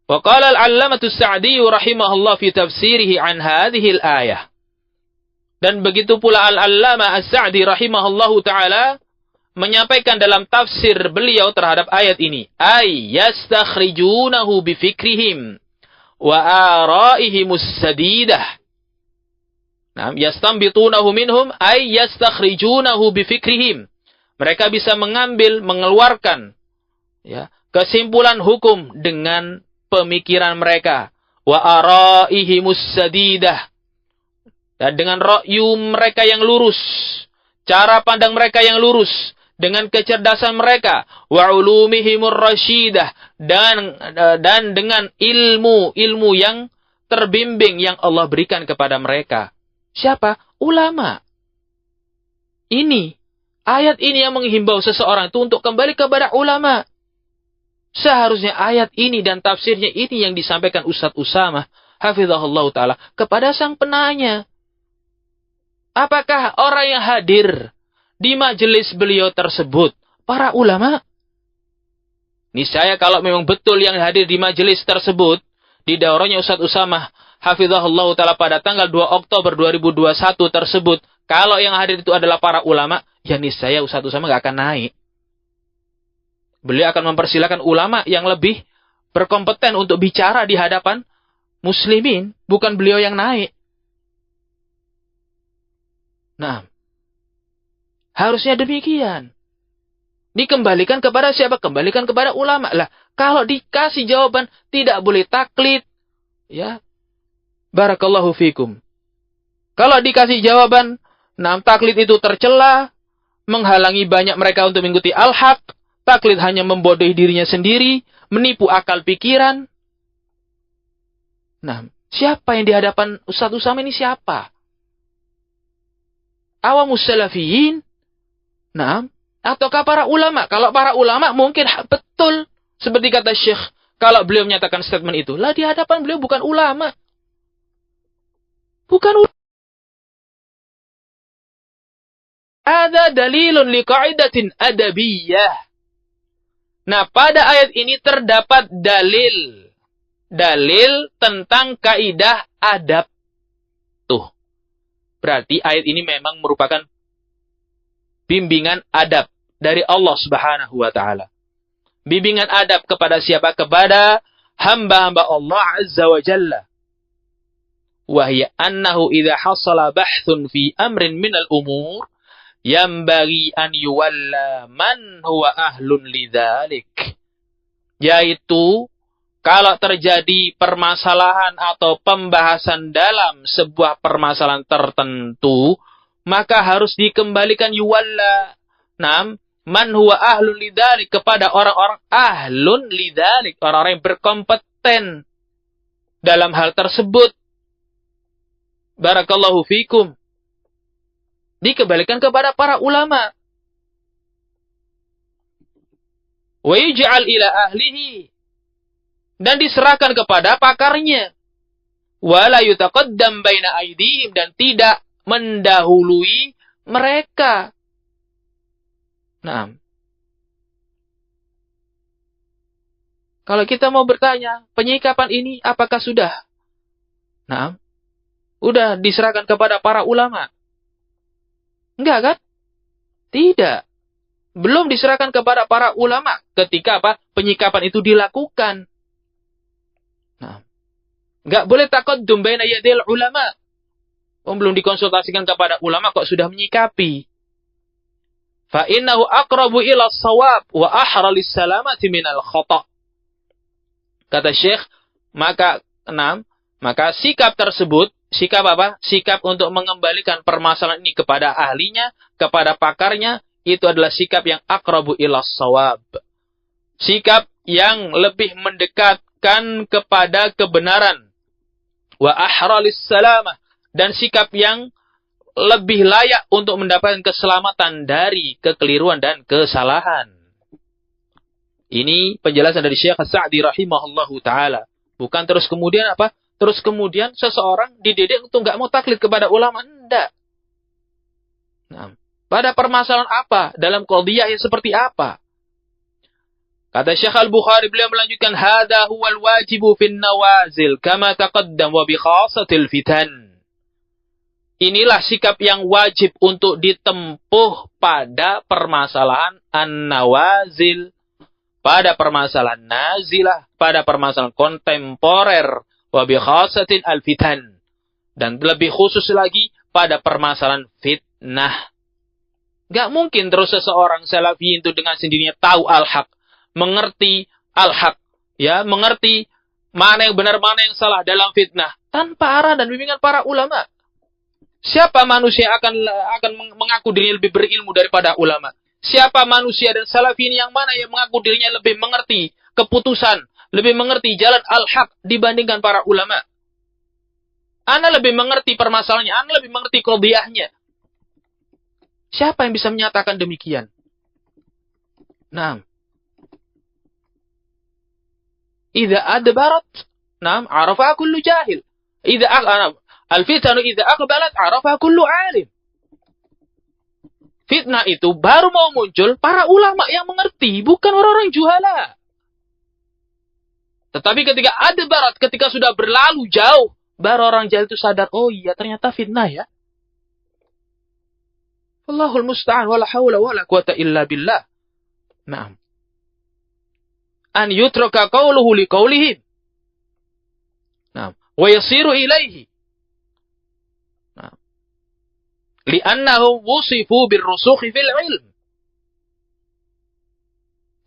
Speaker 1: wa qala al-'allamatu as-Sa'di rahimahullah fi tafsirihi an hadhihi al-ayah. Dan begitu pula al-'Allamah as-Sa'di rahimahullahu taala menyampaikan dalam tafsir beliau terhadap ayat ini, ay yastakhrijunahu bi fikrihim wa ara'ihimus sadidah. Nah, yastanbitunahu minhum ay yastakhrijunahu bi fikrihim. Mereka bisa mengeluarkan, ya, kesimpulan hukum dengan pemikiran mereka, wa ara'ihimus sadidah, dan dengan ra'yu mereka yang lurus, cara pandang mereka yang lurus, dengan kecerdasan mereka, wa ulumihimur rasyidah, dan dengan ilmu yang terbimbing yang Allah berikan kepada mereka. Siapa? Ulama. Ini ayat ini yang menghimbau seseorang itu untuk kembali kepada ulama. Seharusnya ayat ini dan tafsirnya ini yang disampaikan Ustaz Usamah hafizahullah ta'ala kepada sang penanya. Apakah orang yang hadir di majelis beliau tersebut para ulama? Niscaya kalau memang betul yang hadir di majelis tersebut, di daurahnya Ustaz Usamah hafizahullah ta'ala pada tanggal 2 Oktober 2021 tersebut, kalau yang hadir itu adalah para ulama, ya niscaya Ustaz Usamah gak akan naik. Beliau akan mempersilakan ulama yang lebih berkompeten untuk bicara di hadapan muslimin, bukan beliau yang naik. Nah, harusnya demikian. Dikembalikan kepada siapa? Kembalikan kepada ulama. Lah, kalau dikasih jawaban tidak boleh taklid, ya. Barakallahu fikum. Kalau dikasih jawaban, taklid itu tercela, menghalangi banyak mereka untuk mengikuti al-haq, taklid hanya membodohi dirinya sendiri, menipu akal pikiran. Nah, siapa yang di hadapan Ustaz Usama ini siapa? Awamus salafiyin? Nah, ataukah para ulama? Kalau para ulama mungkin betul. Seperti kata Syekh, kalau beliau menyatakan statement itu, lah di hadapan beliau bukan ulama. Bukan ulama. Ada dalilun liqa'idatin adabiyah. Nah, pada ayat ini terdapat dalil tentang kaidah adab. Tuh. Berarti ayat ini memang merupakan bimbingan adab dari Allah Subhanahu wa taala. Bimbingan adab kepada siapa? Kepada hamba-hamba Allah Azza wa Jalla. Wa hiya annahu idza hasala bahthun fi amrin minal umur yambagi an yuwalla man huwa ahlun lidzalik. Yaitu kalau terjadi permasalahan atau pembahasan dalam sebuah permasalahan tertentu, maka harus dikembalikan yuwalla man huwa ahlun lidzalik kepada orang-orang ahlun lidzalik, orang-orang yang berkompeten dalam hal tersebut. Barakallahu fikum. Dikembalikan kepada para ulama. Wa yuj'al ila ahlihi, dan diserahkan kepada pakarnya. Wa la yutaqaddam baina aydihim, dan tidak mendahului mereka. Nah, kalau kita mau bertanya, penyikapan ini apakah sudah? Nah, udah diserahkan kepada para ulama? Enggak kan? Tidak. Belum diserahkan kepada para ulama ketika penyikapan itu dilakukan. Nah, enggak boleh taqaddum baina yadil ulama. Belum dikonsultasikan kepada ulama kok sudah menyikapi. Fa innahu aqrabu ila shawab wa ahra lis-salamati minal khata'. Kata Syekh, maka sikap tersebut, sikap apa? Sikap untuk mengembalikan permasalahan ini kepada ahlinya, kepada pakarnya, itu adalah sikap yang aqrabu ila shawab. Sikap yang lebih mendekatkan kepada kebenaran. Wa ahra lis-salamah, dan sikap yang lebih layak untuk mendapatkan keselamatan dari kekeliruan dan kesalahan. Ini penjelasan dari Syekh As-Sa'di rahimahullahu ta'ala. Bukan terus kemudian apa? Terus kemudian seseorang dididik untuk nggak mau taklid kepada ulama. Tidak. Nah, pada permasalahan apa? Dalam qadhiyah yang seperti apa? Kata Syekh Al-Bukhari, beliau melanjutkan, Hada huwal wajibu fin nawazil, kama taqaddam wa bi khasatil fitan. Inilah sikap yang wajib untuk ditempuh pada permasalahan an-nawazil, pada permasalahan nazilah, pada permasalahan kontemporer, wa bi khasatin al-fitan, dan lebih khusus lagi pada permasalahan fitnah. Gak mungkin terus seseorang salafi itu dengan sendirinya tahu al-haq, mengerti al-haq, ya, mengerti mana yang benar, mana yang salah dalam fitnah, tanpa arahan dan bimbingan para ulama. Siapa manusia akan mengaku dirinya lebih berilmu daripada ulama? Siapa manusia dan salafi ini yang mana yang mengaku dirinya lebih mengerti keputusan, lebih mengerti jalan al-haq dibandingkan para ulama? Ana lebih mengerti permasalahannya, ana lebih mengerti qadhiyahnya. Siapa yang bisa menyatakan demikian? Nah, idza adbarat, arafa kullu jahil. Al-fitanu idza aqbalat arafa kullu alim. Fitnah itu baru mau muncul para ulama yang mengerti, bukan orang-orang juhala. Tetapi ketika ada barat, ketika sudah berlalu jauh, baru orang jahil itu sadar, oh iya ternyata fitnah ya. Allahul musta'an, wala hawla wala quwata illa billah. Naam. an yutraka qawluhu liqawlihim. Nah, wa yasiru ilaihi. Nah, li'annahum wusifu birrusukhi fil ilm.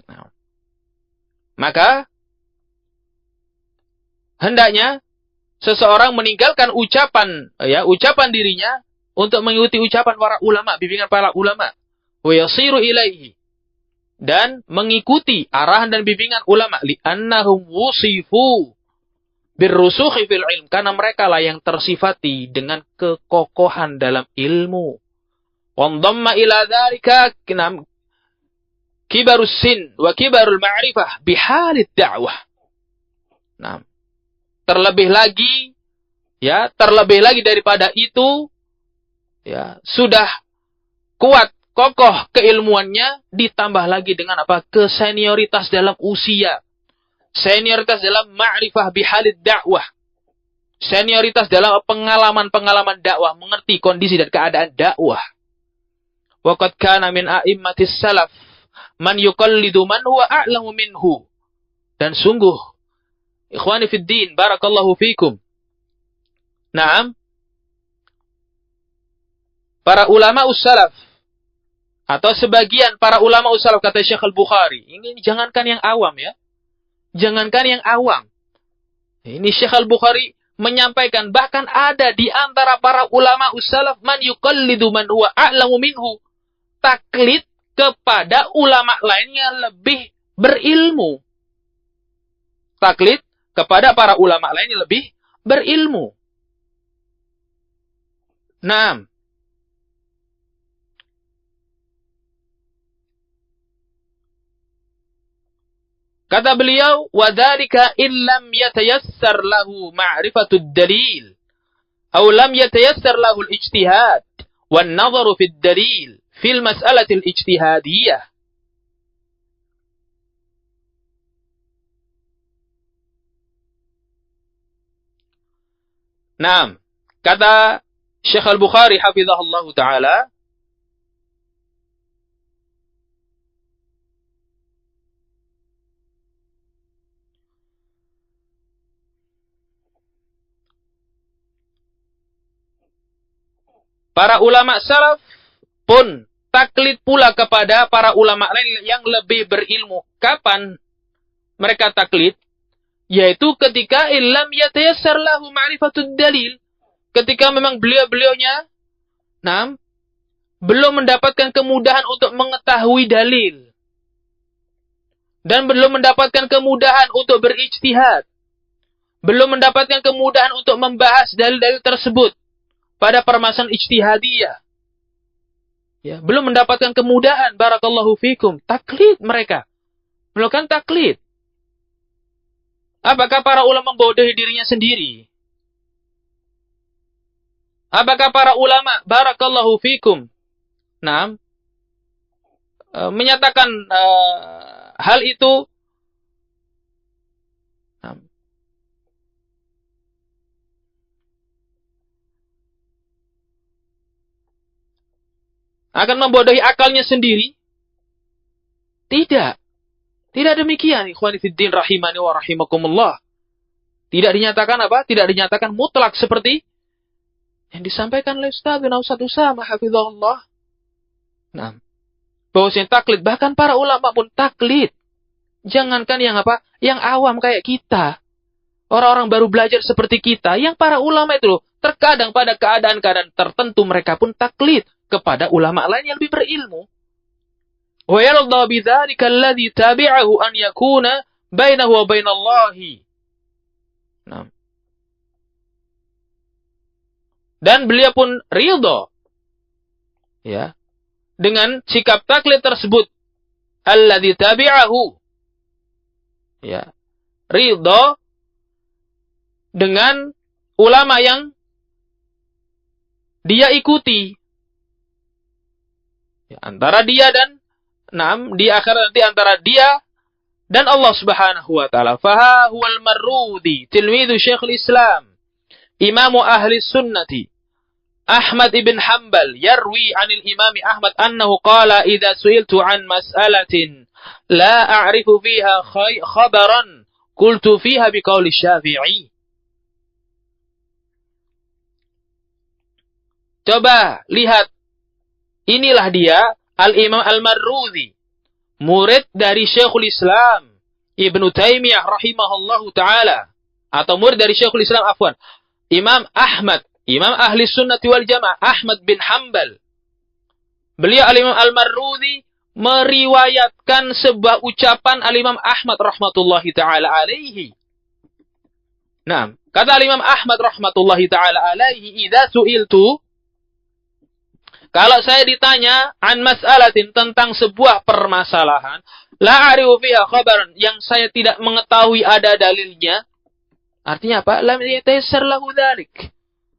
Speaker 1: Nah, maka hendaknya seseorang meninggalkan ucapan dirinya untuk mengikuti ucapan para ulama, bimbingan para ulama. Wa yasiru ilaihi, dan mengikuti arahan dan bimbingan ulama, li'annahum wusifu birrusukhi fil ilm, karena mereka lah yang tersifati dengan kekokohan dalam ilmu. Wa dhamma ila dzalika kibarus sin wa kibarul ma'rifah bihalid da'wah. Nah, terlebih lagi daripada itu, ya, sudah kuat, kokoh keilmuannya, ditambah lagi dengan apa? Kesenioritas dalam usia, senioritas dalam ma'rifah bihalid dakwah, senioritas dalam pengalaman-pengalaman dakwah, mengerti kondisi dan keadaan dakwah. Wa qad kana min a'immatis salaf man yuqallidu man huwa a'lamu minhu. Dan sungguh, ikhwani fid din, barakallahu fikum. Naam, para ulama ussalaf, atau sebagian para ulama ussalaf, kata Syekh Al-Bukhari, ini jangankan yang awam ya, jangankan yang awam. Ini Syekh Al-Bukhari menyampaikan, bahkan ada di antara para ulama ussalaf man yuqallidu man huwa a'lamu minhu, taklid kepada ulama lainnya lebih berilmu. Taklid kepada para ulama lainnya lebih berilmu. Naam. Kata beliau, وَذَلِكَ إِنْ لَمْ يَتَيَسَّرْ لَهُ مَعْرِفَةُ الدَّلِيلِ أَوْ لَمْ يَتَيَسَّرْ لَهُ الْإِجْتِهَادِ وَالنَّظَرُ فِي الدَّلِيلِ فِي الْمَسْأَلَةِ الْإِجْتِهَادِيَّةِ. Naam, kata Syekh Al-Bukhari hafizahullah ta'ala, para ulama salaf pun taklid pula kepada para ulama lain yang lebih berilmu. Kapan mereka taklid? Yaitu ketika illam yatayassar lahu ma'rifatud dalil. Ketika memang beliau-beliaunya belum mendapatkan kemudahan untuk mengetahui dalil. Dan belum mendapatkan kemudahan untuk berijtihad. Belum mendapatkan kemudahan untuk membahas dalil-dalil tersebut pada permasalahan ijtihadiyah. Ya, belum mendapatkan kemudahan, barakallahu fikum, taklid mereka. Melakukan taklid. Apakah para ulama membodohi dirinya sendiri? Apakah para ulama, barakallahu fikum, menyatakan hal itu akan membodohi akalnya sendiri? Tidak. Tidak demikian, ikhwani fiddin rahimani wa rahimakumullah. Tidak dinyatakan apa? Tidak dinyatakan mutlak seperti yang disampaikan oleh Ustaz bin Ustaz Usama hafizahullah. Bahwasanya taklid, bahkan para ulama pun taklid. Jangankan yang apa? Yang awam kayak kita. Orang-orang baru belajar seperti kita, yang para ulama itu loh, terkadang pada keadaan-keadaan tertentu mereka pun taklid kepada ulama lain yang lebih berilmu. Wa yarda bidzalika alladhi tabi'ahu an yakuna bainahu wa bainallahi. Dan beliau pun ridha, ya, dengan sikap taklid tersebut. Alladhi tabi'ahu, ya, ridha dengan ulama yang dia ikuti. Ya, antara dia dan di akhirat nanti antara dia dan Allah Subhanahu wa taala. Fa huwal Marrudi, tilmidhu Syekhul Islam, Imam ahli sunnati, Ahmad ibn Hanbal, yarwi 'anil Imam Ahmad annahu qala idza su'iltu 'an mas'alatin la a'rifu fiha khabaran qultu fiha biqauli Syafi'i. Coba lihat, inilah dia Al-Imam Al-Marruzi, murid dari Syekhul Islam Ibnu Taimiyah rahimahullahu ta'ala, atau murid dari Syekhul Islam Imam Ahmad, Imam Ahli Sunnati wal Jamaah, Ahmad bin Hanbal. Beliau Al-Imam Al-Marruzi meriwayatkan sebuah ucapan Al-Imam Ahmad rahmatullahi ta'ala alaihi. Nah, kata Al-Imam Ahmad rahmatullahi ta'ala alaihi, idza su'iltu, kalau saya ditanya an mas'alatin, tentang sebuah permasalahan, la a'rifu fiha khabaran, yang saya tidak mengetahui ada dalilnya, artinya apa? Lam yatayassar lahu dzalik.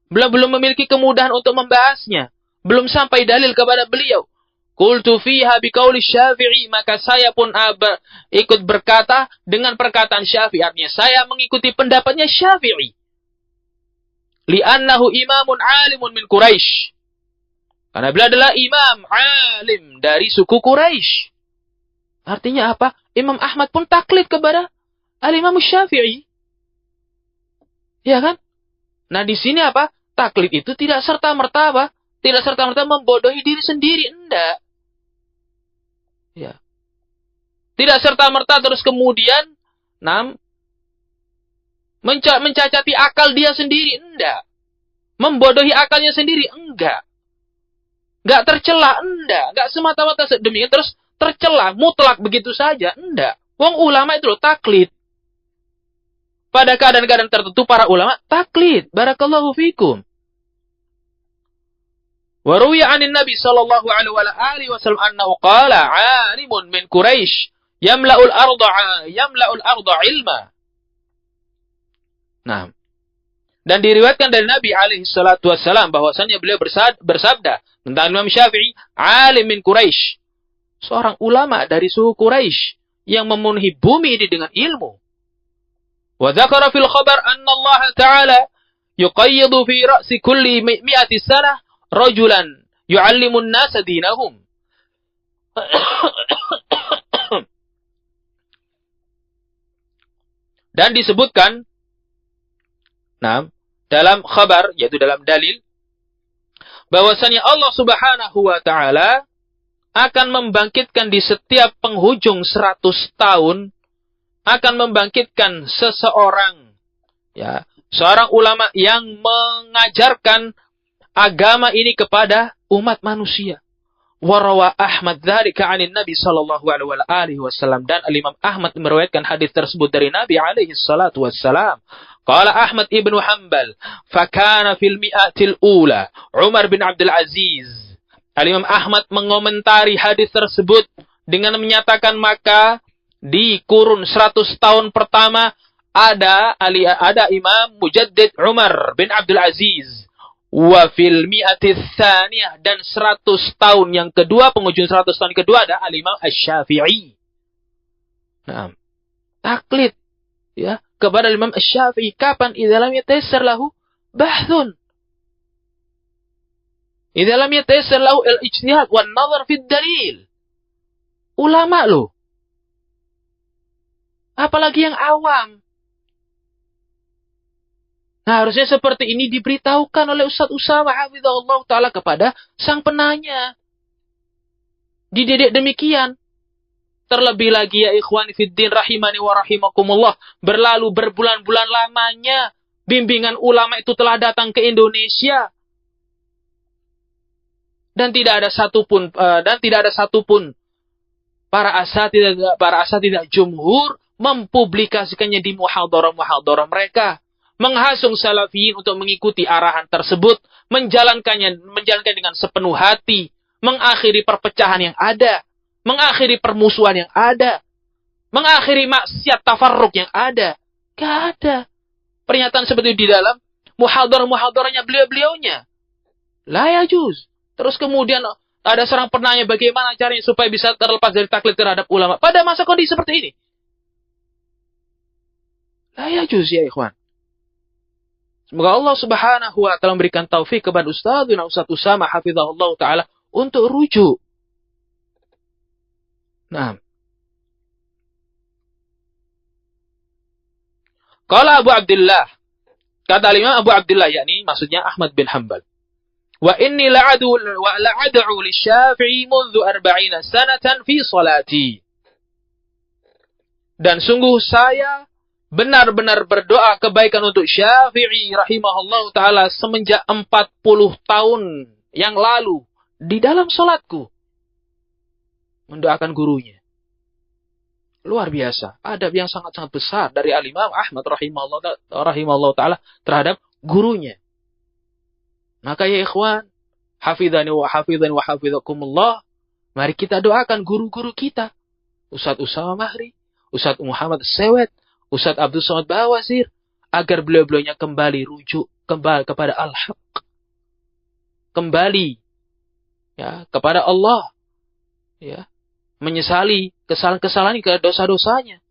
Speaker 1: Belum memiliki kemudahan untuk membahasnya. Belum sampai dalil kepada beliau. Qultu fiha biqauli Syafi'i, maka saya pun ikut berkata dengan perkataan Syafi'i. Artinya saya mengikuti pendapatnya Syafi'i. Li'annahu imamun alimun min Quraisy. Karena beliau adalah imam alim dari suku Quraisy. Artinya apa? Imam Ahmad pun taklid kepada Al-Imam Syafi'i. Ya kan? Nah, di sini apa? Taklid itu tidak serta-merta apa? Tidak serta-merta membodohi diri sendiri, enggak. Ya. Tidak serta-merta terus kemudian mencacati akal dia sendiri, enggak. Membodohi akalnya sendiri, enggak. Enggak tercela, enggak. Enggak semata-mata demikian terus tercela, mutlak begitu saja, enggak. Wong ulama itu loh taklid. Pada keadaan-keadaan tertentu para ulama taklid. Barakallahu fikum. Wa ruwiya 'anin Nabi sallallahu alaihi wasallam annahu qala 'alimun min Quraisy yamla'ul arda ilma. Nah, dan diriwayatkan dari Nabi alaihi salatu wasallam bahwasanya beliau bersabda tentang Imam Syafi'i, 'alim min Quraisy, seorang ulama dari suku Quraisy yang memenuhi bumi ini dengan ilmu. Wa dzakara fil khabar anna Allah Ta'ala yuqayyidu fi ra'si kulli mi'ati sanah rajulan yu'allimu an-nasa dinahum. Dan disebutkan dalam khabar, yaitu dalam dalil, bahwasanya Allah Subhanahu wa Ta'ala akan membangkitkan di setiap penghujung 100 tahun, akan membangkitkan seseorang, ya, seorang ulama yang mengajarkan agama ini kepada umat manusia. Warawa Ahmad dzalika 'anin Nabi sallallahu alaihi wasallam, dan Imam Ahmad meriwayatkan hadis tersebut dari Nabi alaihi salatu wassalam. Qala Ahmad ibnu Hanbal, fakana fil mi'atil ula Umar bin Abdul Aziz. Imam Ahmad mengomentari hadis tersebut dengan menyatakan, maka di kurun 100 tahun pertama ada Imam Mujaddid Umar bin Abdul Aziz. Wa fil mi'atis tsaniyah, dan 100 tahun yang kedua, penghujung 100 tahun kedua ada Al-Imam Asy-Syafi'i. Nah, taklid ya kepada Imam Asy-Syafi'i kapan? Idza lam yatayassar lahu bahthun. Idza lam yatayassar lahu al-ijtihad wan nazar fi dalil. Ulama loh. Apalagi yang awam. Nah, harusnya seperti ini diberitahukan oleh Ustaz Usama hafizahullah ta'ala kepada sang penanya. Dididik demikian. Terlebih lagi ya ikhwani fiddin rahimani wa rahimakumullah, berlalu berbulan-bulan lamanya bimbingan ulama itu telah datang ke Indonesia. Dan tidak ada satupun para asatidzah jumhur mempublikasikannya di muhadharah-muhadharah mereka. Menghasung salafiyin untuk mengikuti arahan tersebut, menjalankannya dengan sepenuh hati, mengakhiri perpecahan yang ada, mengakhiri permusuhan yang ada, mengakhiri maksiat tafarruq yang ada. Gak ada pernyataan seperti itu di dalam muhadharah-muhadharahnya beliau-beliaunya. La yajuz. Terus kemudian ada seorang penanya bagaimana caranya supaya bisa terlepas dari taklid terhadap ulama pada masa kondisi seperti ini. La yajuz ya ikhwan. Semoga Allah Subhanahu wa Ta'ala memberikan taufik kepada Ustaz Usama hafizahullah ta'ala untuk rujuk. Nah, Qala Abu Abdullah, kata Imam Abu Abdullah, yakni maksudnya Ahmad bin Hanbal. Wa inni la'ad'u lisyafi'i mundu 40 sanatan fi salati. Dan sungguh saya benar-benar berdoa kebaikan untuk Syafi'i rahimahullah ta'ala semenjak 40 tahun yang lalu di dalam salatku. Mendoakan gurunya. Luar biasa. Adab yang sangat-sangat besar dari Al-Imam Ahmad rahimahullah ta'ala terhadap gurunya. Maka ya ikhwan, hafidhani wa hafidhakumullah, mari kita doakan guru-guru kita. Ustaz Usama Mahri, Ustaz Muhammad Sewet, Ustaz Abdul Somad Bawazir, agar beliau-beliaunya kembali rujuk kembali kepada Al-Haq. Kembali ya kepada Allah. Ya, menyesali kesalahan-kesalahan, dosa-dosanya,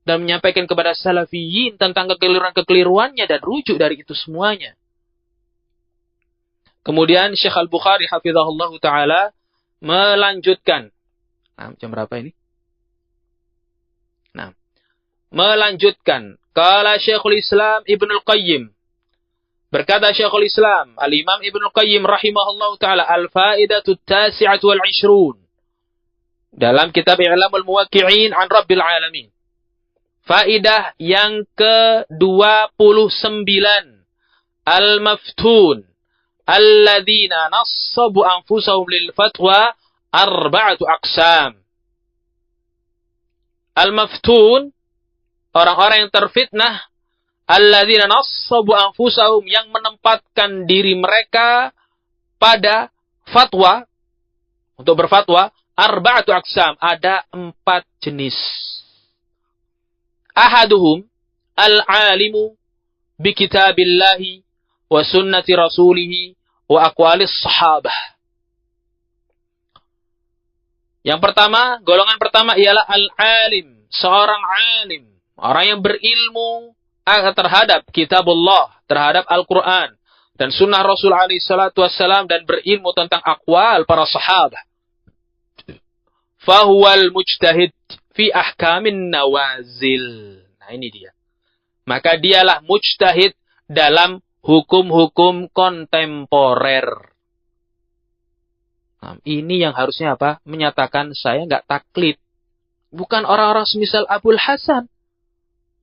Speaker 1: dan menyampaikan kepada salafiyin tentang kekeliruan-kekeliruannya dan rujuk dari itu semuanya. Kemudian Syekh Al-Bukhari hafizahullah ta'ala melanjutkan. Nah, jam berapa ini? Nah, melanjutkan. Qala Syekhul Islam Ibnul Qayyim. Berkata Syekhul Islam, Al-Imam Ibnul Qayyim rahimahullah ta'ala, Al-Fa'idatut Tasi'atu wal-Ishrun. Dalam kitab I'lamul Muwaqqi'in an Rabbil Alamin. Faidah yang ke-29. Al-Maftun. Alladzina nassabu anfusahum lil fatwa arba'atu aqsam. Al-Maftun, orang-orang yang terfitnah. Alladzina nassabu anfusahum, yang menempatkan diri mereka pada fatwa, untuk berfatwa. Arba'atu aqsam, ada 4 jenis. Ahaduhum al-alimu bi kitabillahi wa sunnati rasulih wa aqwalis sahabah. Yang pertama, golongan pertama ialah al-alim, seorang alim, orang yang berilmu terhadap kitabullah, terhadap Al-Qur'an dan sunnah Rasul alaihi salatu wassalam, dan berilmu tentang aqwal para sahabah. Fahuwal mujtahid fi ahkamin nawazil. Nah, ini dia. Maka dialah mujtahid dalam hukum-hukum kontemporer. Nah, ini yang harusnya apa? Menyatakan saya nggak taklid. Bukan orang-orang semisal Abul Hasan.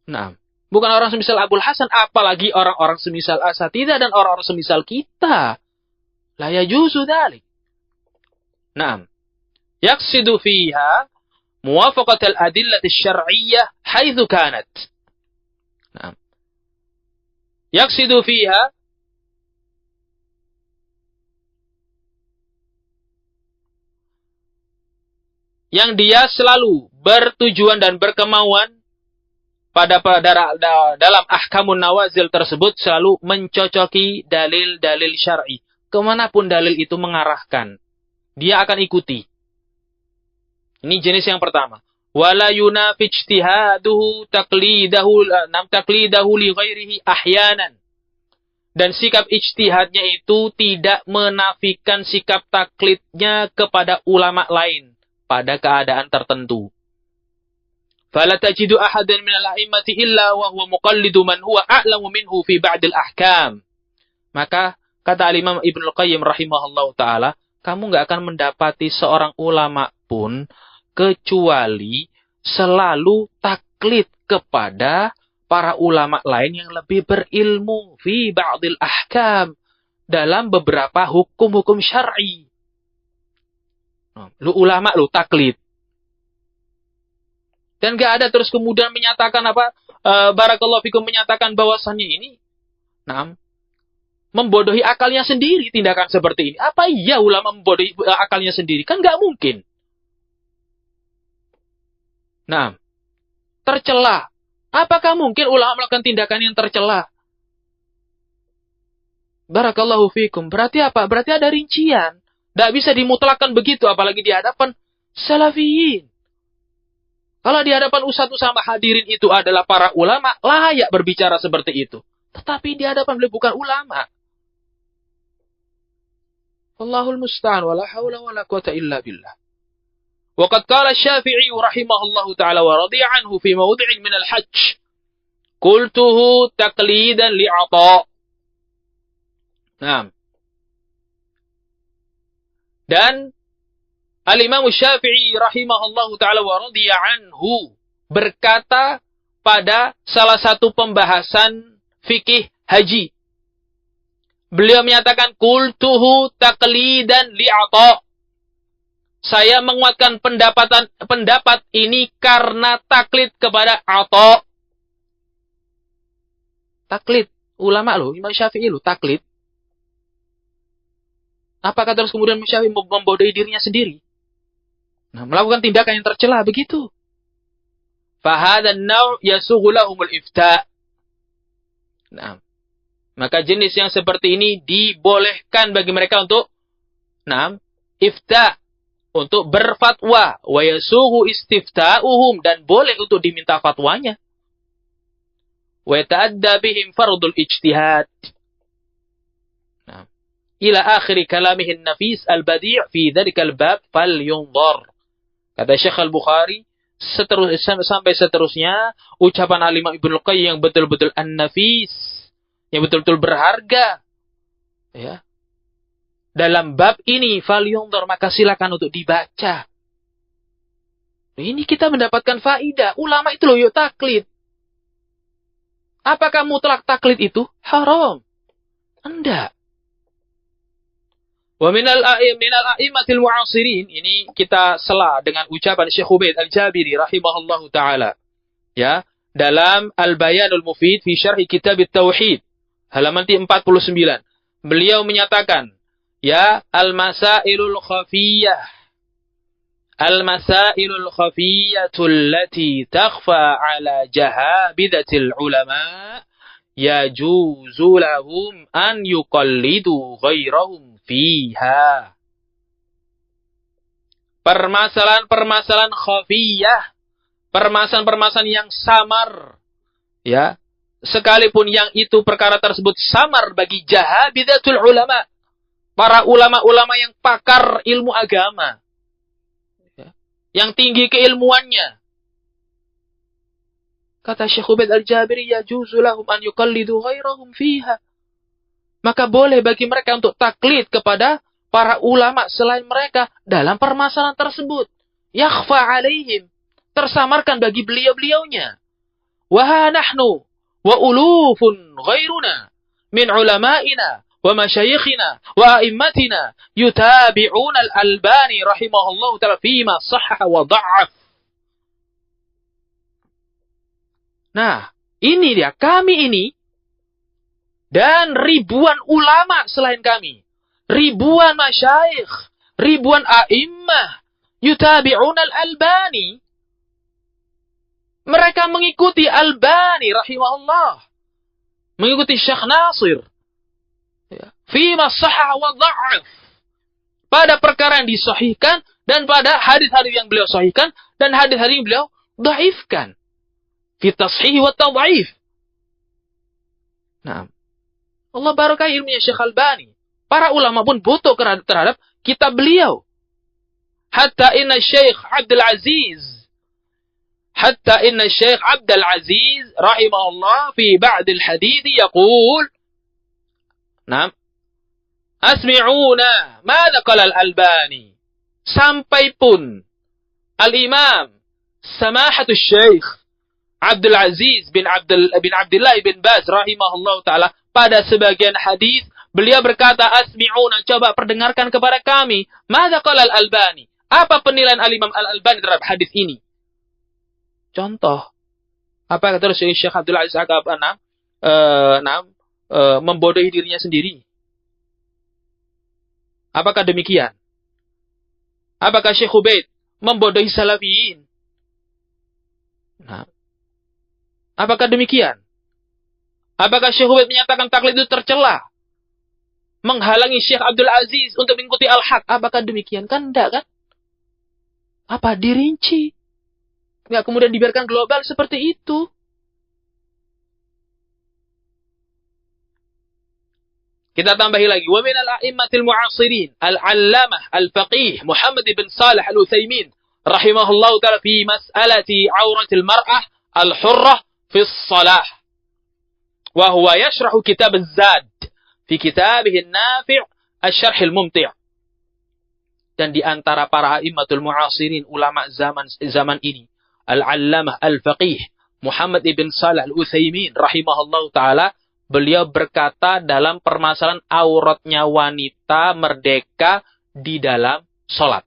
Speaker 1: Nah, bukan orang semisal Abul Hasan, apalagi orang-orang semisal Asatidzah dan orang-orang semisal kita. La yajuzu dzalik. Nah, yaqsidu fiha muwafaqat al-adillah asy-syar'iyyah haitsu kanat. Nah, yaqsidu fiha yang dia selalu bertujuan dan berkemauan dalam ahkamun nawazil tersebut selalu mencocoki dalil-dalil syar'i. Kemanapun dalil itu mengarahkan, dia akan ikuti. Ini jenis yang pertama. Wala yunafi ijtihaduhu taqlidahu li ghairihi ahyanan. Dan sikap ijtihadnya itu tidak menafikan sikap taklidnya kepada ulama lain pada keadaan tertentu. Fala tajidu ahadan minal a'immati illa wa huwa muqallidu man huwa a'lamu minhu fi ba'dil ahkam. Maka kata Imam Ibnul Qayyim rahimahullahu taala, kamu enggak akan mendapati seorang ulama pun kecuali selalu taklid kepada para ulama lain yang lebih berilmu fi ba'dil ahkam, dalam beberapa hukum-hukum syar'i. Lu ulama lu taklid. Dan gak ada terus kemudian menyatakan apa? Barakallahu fikum, menyatakan bahwasannya ini membodohi akalnya sendiri tindakan seperti ini. Apa iya ulama membodohi akalnya sendiri? Kan gak mungkin. Nah, tercela. Apakah mungkin ulama melakukan tindakan yang tercela? Barakallahu fikum. Berarti apa? Berarti ada rincian. Tidak bisa dimutlakkan begitu, apalagi di hadapan salafiyin. Kalau di hadapan ustadz sama hadirin itu adalah para ulama, layak berbicara seperti itu. Tetapi di hadapan beliau bukan ulama. Allahul musta'an, wala hawla wala quwata illa billah. وقد قال الشافعي رحمه الله تعالى ورضي عنه في موضع من الحج Qultuhu taqlidan li'ata. Nah. Dan Al-Imam Syafi'i rahimahullahu ta'ala wa radhiya anhu berkata pada salah satu pembahasan fikih haji. Beliau menyatakan qultuhu taqlidan li'ata. Saya menguatkan pendapat ini karena taklid kepada Ata. Taklid ulama loh, Imam Syafi'i loh, taklid. Apakah terus kemudian Imam Syafi'i membodohi dirinya sendiri? Nah, melakukan tindakan yang tercela begitu. Fahadha an-naw' yasughu lahumul ifta'. Nah, maka jenis yang seperti ini dibolehkan bagi mereka untuk ifta', untuk berfatwa, wa yasughu istifta'uhum, dan boleh untuk diminta fatwanya. Wa ta'adda bihim fardul ijtihad. Nah, ila akhir kalamihi an-nafis al-badi' fi dzalikal bab falyunzar. Kata Syekh Al-Bukhari, sampai seterusnya ucapan Al-Imam Ibnu Qayyim yang betul-betul an-nafis, yang betul-betul berharga, ya. Dalam bab ini, falyunzur, maka silakan untuk dibaca. Ini kita mendapatkan faidah. Ulama itu loh, yuk taklid. Apakah mutlak taklid itu haram? Enggak. Wa minal a'immatil mu'asirin, ini kita sela dengan ucapan Syekh Ubaid Al-Jabiri rahimahullahu taala. Ya, dalam Al-Bayanul Mufid fi Syarh Kitab At-Tauhid, halaman 49. Beliau menyatakan, ya, al-masailul khafiyyah. Al-masailul khafiyyatul lati takhfa ala jahabidatil ulama yajuzu lahum an yuqallidu ghairahum fiha. Permasalahan-permasalahan khafiyyah, permasalahan-permasalahan yang samar, ya, sekalipun yang itu perkara tersebut samar bagi jahabidatul ulama, para ulama-ulama yang pakar ilmu agama, ya, yang tinggi keilmuannya. Kata Syekh Ubaid Al-Jabiri, yajuzu lahum an yuqallidu ghairahum fiha. Maka boleh bagi mereka untuk taklid kepada para ulama selain mereka dalam permasalahan tersebut. Yakhfa alaihim, tersamarkan bagi beliau-beliaunya. Wa nahnu wa ulufun ghairuna min ulama'ina wa masyayikhina wa a'immatina yutabi'una al-Albani rahimahullahu ta'ala fima sahha wa dha'af. Nah, ini dia, kami ini dan ribuan ulama selain kami, ribuan masyayikh, ribuan a'immah yutabi'una al-Albani. Mereka mengikuti Albani rahimahullah, mengikuti Syekh Nasir, fima sahha wa dha'af, pada perkara yang disahihkan dan pada hadis-hadis yang beliau sahihkan dan hadis-hadis yang beliau dhaifkan, fi tashih wa tad'if. Nah, Allah barakah ilmunya Syekh Albani. Para ulama pun butuh terhadap kitab beliau. Hatta inna Syekh Abdul Aziz rahimahullah fi ba'd al-hadith yaqul, nah, asmi'una madza qala al-Albani. Sampai pun al-Imam Samahatul Syekh Abdul Aziz bin Abdullah bin Baz rahimahullah ta'ala, pada sebagian hadis beliau berkata, asmi'una, coba perdengarkan kepada kami, madza qala al-Albani, apa penilaian al-Imam al-Albani terhadap hadis ini. Contoh, apa kata Syekh Abdul Aziz membodohi dirinya sendiri? Apakah demikian? Apakah Syekh Ubaid membodohi salafiyin? Nah, apakah demikian? Apakah Syekh Ubaid menyatakan taklid itu tercela, menghalangi Syekh Abdul Aziz untuk mengikuti al-haq? Apakah demikian? Kan enggak, kan? Apa dirinci? Enggak kemudian dibiarkan global seperti itu. Kita tambahi lagi. Wa min al-a'immatil mu'asirin al-allamah al-faqih Muhammad bin Salih al-Utsaimin rahimahullahu ta'ala fi mas'alati auratil mar'ah al-hurrah fi shalah. Wa huwa yashrahu kitab az-Zad fi kitabih an-Nafi' asy-Syarh al-Mumti'. Dan di antara para a'immatul mu'asirin, ulama zaman ini, Al-Allamah Al-Faqih Muhammad ibn Shalih Al-Utsaimin rahimahullahu taala, beliau berkata dalam permasalahan auratnya wanita merdeka di dalam salat.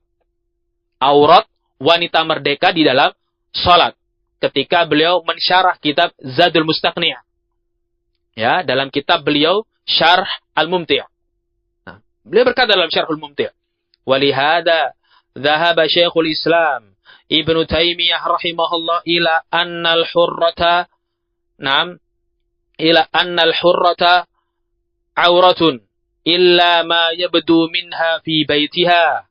Speaker 1: Aurat wanita merdeka di dalam salat. Ketika beliau mensyarah kitab Zadul Mustaqni'. Ya, dalam kitab beliau Syarh Al-Mumti'. Nah, beliau berkata dalam Syarh Al-Mumti', "Walihada dhahaba Syekhul Islam Ibnu Taimiyah rahimahullah ila annal hurrata auratun illa ma yabdu minha fi baitiha."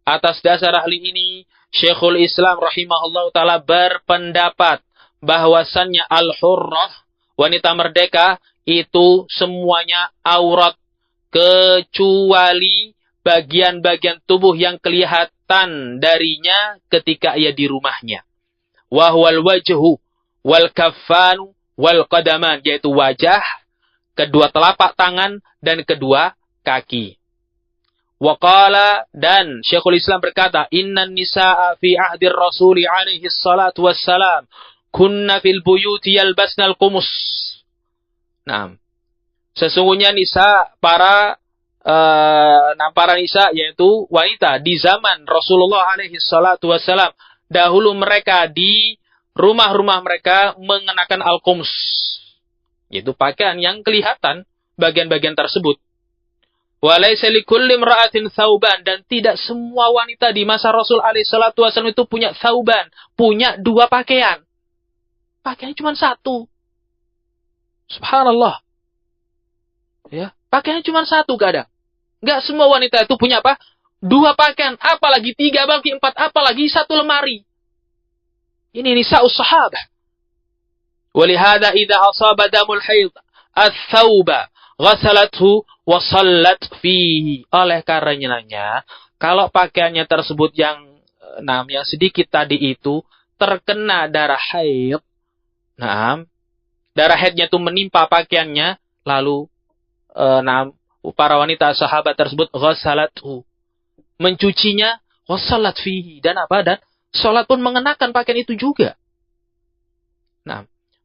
Speaker 1: Atas dasar ahli ini, Syekhul Islam rahimahullah ta'ala berpendapat bahwasannya al-hurrah, wanita merdeka, itu semuanya aurat, kecuali bagian-bagian tubuh yang kelihatan darinya ketika ia di rumahnya. Wahwal wajhu wal kaffanu wal qadaman, yaitu wajah, kedua telapak tangan, dan kedua kaki. Waqala, dan Syekhul Islam berkata, innan nisa'a fi ahdir rasuli alaihi salatu wassalam kunna fil buyuti yalbasnal qumus. Nah, sesungguhnya nisa, para nisa, yaitu wanita di zaman Rasulullah alaihi salatu wassalam, dahulu mereka di rumah-rumah mereka mengenakan al-qumus, yaitu pakaian yang kelihatan bagian-bagian tersebut. Walaysa likulli imra'atin thauban, dan tidak semua wanita di masa Rasul alaihi salatu wasallam itu punya thauban, punya dua pakaian. Pakaiannya cuma satu. Subhanallah. Ya, pakaiannya cuma satu kadang. Enggak semua wanita itu punya apa? Dua pakaian, apalagi tiga, apalagi empat, apalagi satu lemari. Ini nisa'us sahabah. Walihada idza asaba damul haid ats-tsauba ghasalathu wa sallat fihi. Oleh karenanya, kalau pakaiannya tersebut yang sedikit tadi itu terkena darah haid, darah haidnya itu menimpa pakaiannya, lalu para wanita sahabat tersebut ghasalathu, mencucinya, wa sallat fihi, dan salat pun mengenakan pakaian itu juga.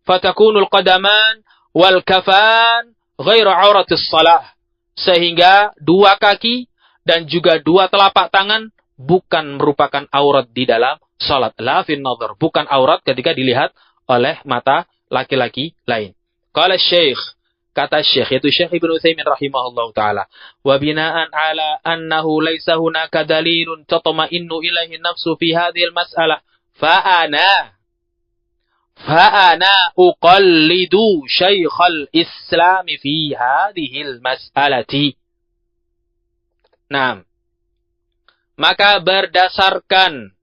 Speaker 1: Fatakunul qadaman wal kafan ghairu auratis salah, sehingga dua kaki dan juga dua telapak tangan bukan merupakan aurat di dalam salat. La fin nadhar, bukan aurat ketika dilihat oleh mata laki-laki lain. Qala Syekh, kata Syekh, yaitu Syekh Ibnu Utsaimin rahimahullahu taala, wa bina'an ala annahu laisa hunaka dalilun tatma'innu ilaihi nafsu fi hadhil mas'alah فأنا أقلد شيخ الإسلام في هذه المسألة. Maka berdasarkan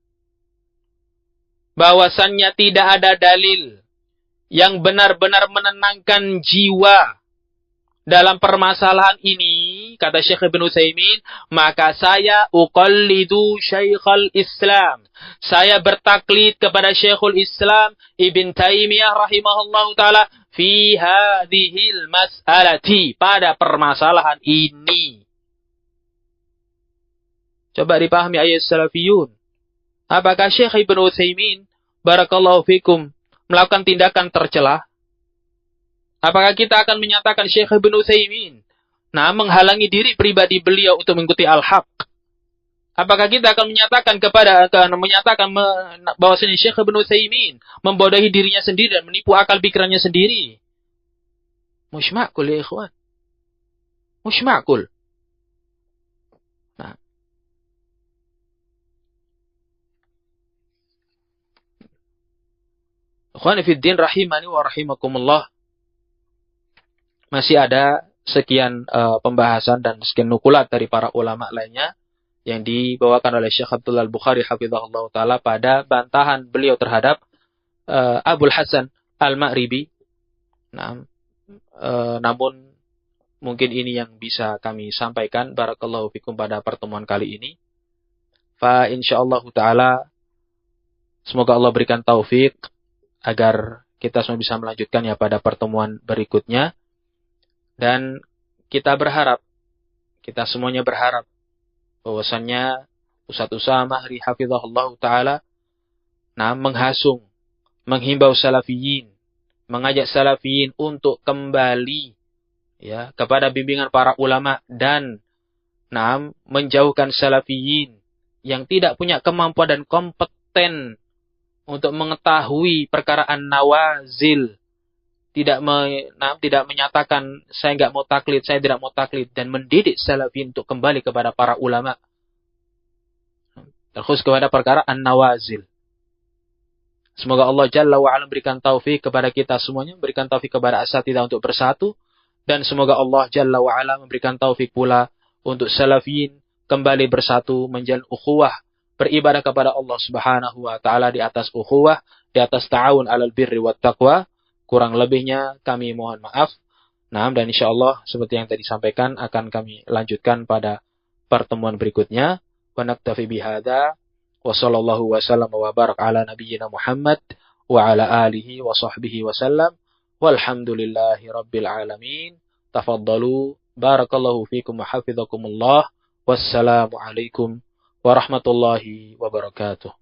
Speaker 1: bahwasannya tidak ada dalil yang benar-benar menenangkan jiwa dalam permasalahan ini, kata Syekh Ibnu Utsaimin, maka saya uqallidu Syekhul Islam. Saya bertaklid kepada Syekhul Islam Ibn Taimiyah rahimahullahu taala fi hadhil mas'alati, pada permasalahan ini. Coba dipahami ayat salafiyun. Apakah Syekh Ibnu Utsaimin barakallahu fikum melakukan tindakan tercela? Apakah kita akan menyatakan Syekh Ibnu Utsaimin menghalangi diri pribadi beliau untuk mengikuti al-haq? Apakah kita akan menyatakan bahwasanya Syekh Ibnu Utsaimin membodohi dirinya sendiri dan menipu akal pikirannya sendiri? Mush ma'kul ya ikhwan. Mush ma'kul. Ikhwan fi din rahimani wa rahimakumullah. Masih ada sekian pembahasan dan sekian nukulat dari para ulama lainnya yang dibawakan oleh Syekh Abdullah Al-Bukhari hafizahullah ta'ala pada bantahan beliau terhadap Abul Hasan Al-Ma'ribi. Namun mungkin ini yang bisa kami sampaikan barakallahu fikum pada pertemuan kali ini. Fa insyaallah ta'ala semoga Allah berikan taufik agar kita semua bisa melanjutkannya pada pertemuan berikutnya. Dan kita berharap, kita semuanya berharap bahwasannya Ustadz Usamah hafizahullah ta'ala menghasung, menghimbau salafiyin, mengajak salafiyin untuk kembali ya kepada bimbingan para ulama dan menjauhkan salafiyin yang tidak punya kemampuan dan kompeten untuk mengetahui perkara an-nawazil, tidak menyatakan saya nggak mau taklid, saya tidak mau taklid, dan mendidik salafiyin untuk kembali kepada para ulama, terkhusus kepada perkara an-nawazil. Semoga Allah Jalla wa'ala memberikan taufik kepada kita semuanya, memberikan taufik kepada asatidzah untuk bersatu, dan semoga Allah Jalla wa'ala memberikan taufik pula untuk salafiyin kembali bersatu, menjalin ukhuwah, beribadah kepada Allah Subhanahu wa taala di atas ukhuwah, di atas ta'awun 'alal birri wat taqwa. Kurang lebihnya kami mohon maaf. Dan insyaallah seperti yang tadi disampaikan akan kami lanjutkan pada pertemuan berikutnya. Wa naktafi bihadza wa sallallahu wa sallam wa barak ala nabiyyina Muhammad wa ala alihi wa sahbihi wa sallam. Walhamdulillahi rabbil alamin. Tafaddalu, barakallahu fikum wa hafizakumullah. Wassalamu alaikum warahmatullahi wabarakatuh.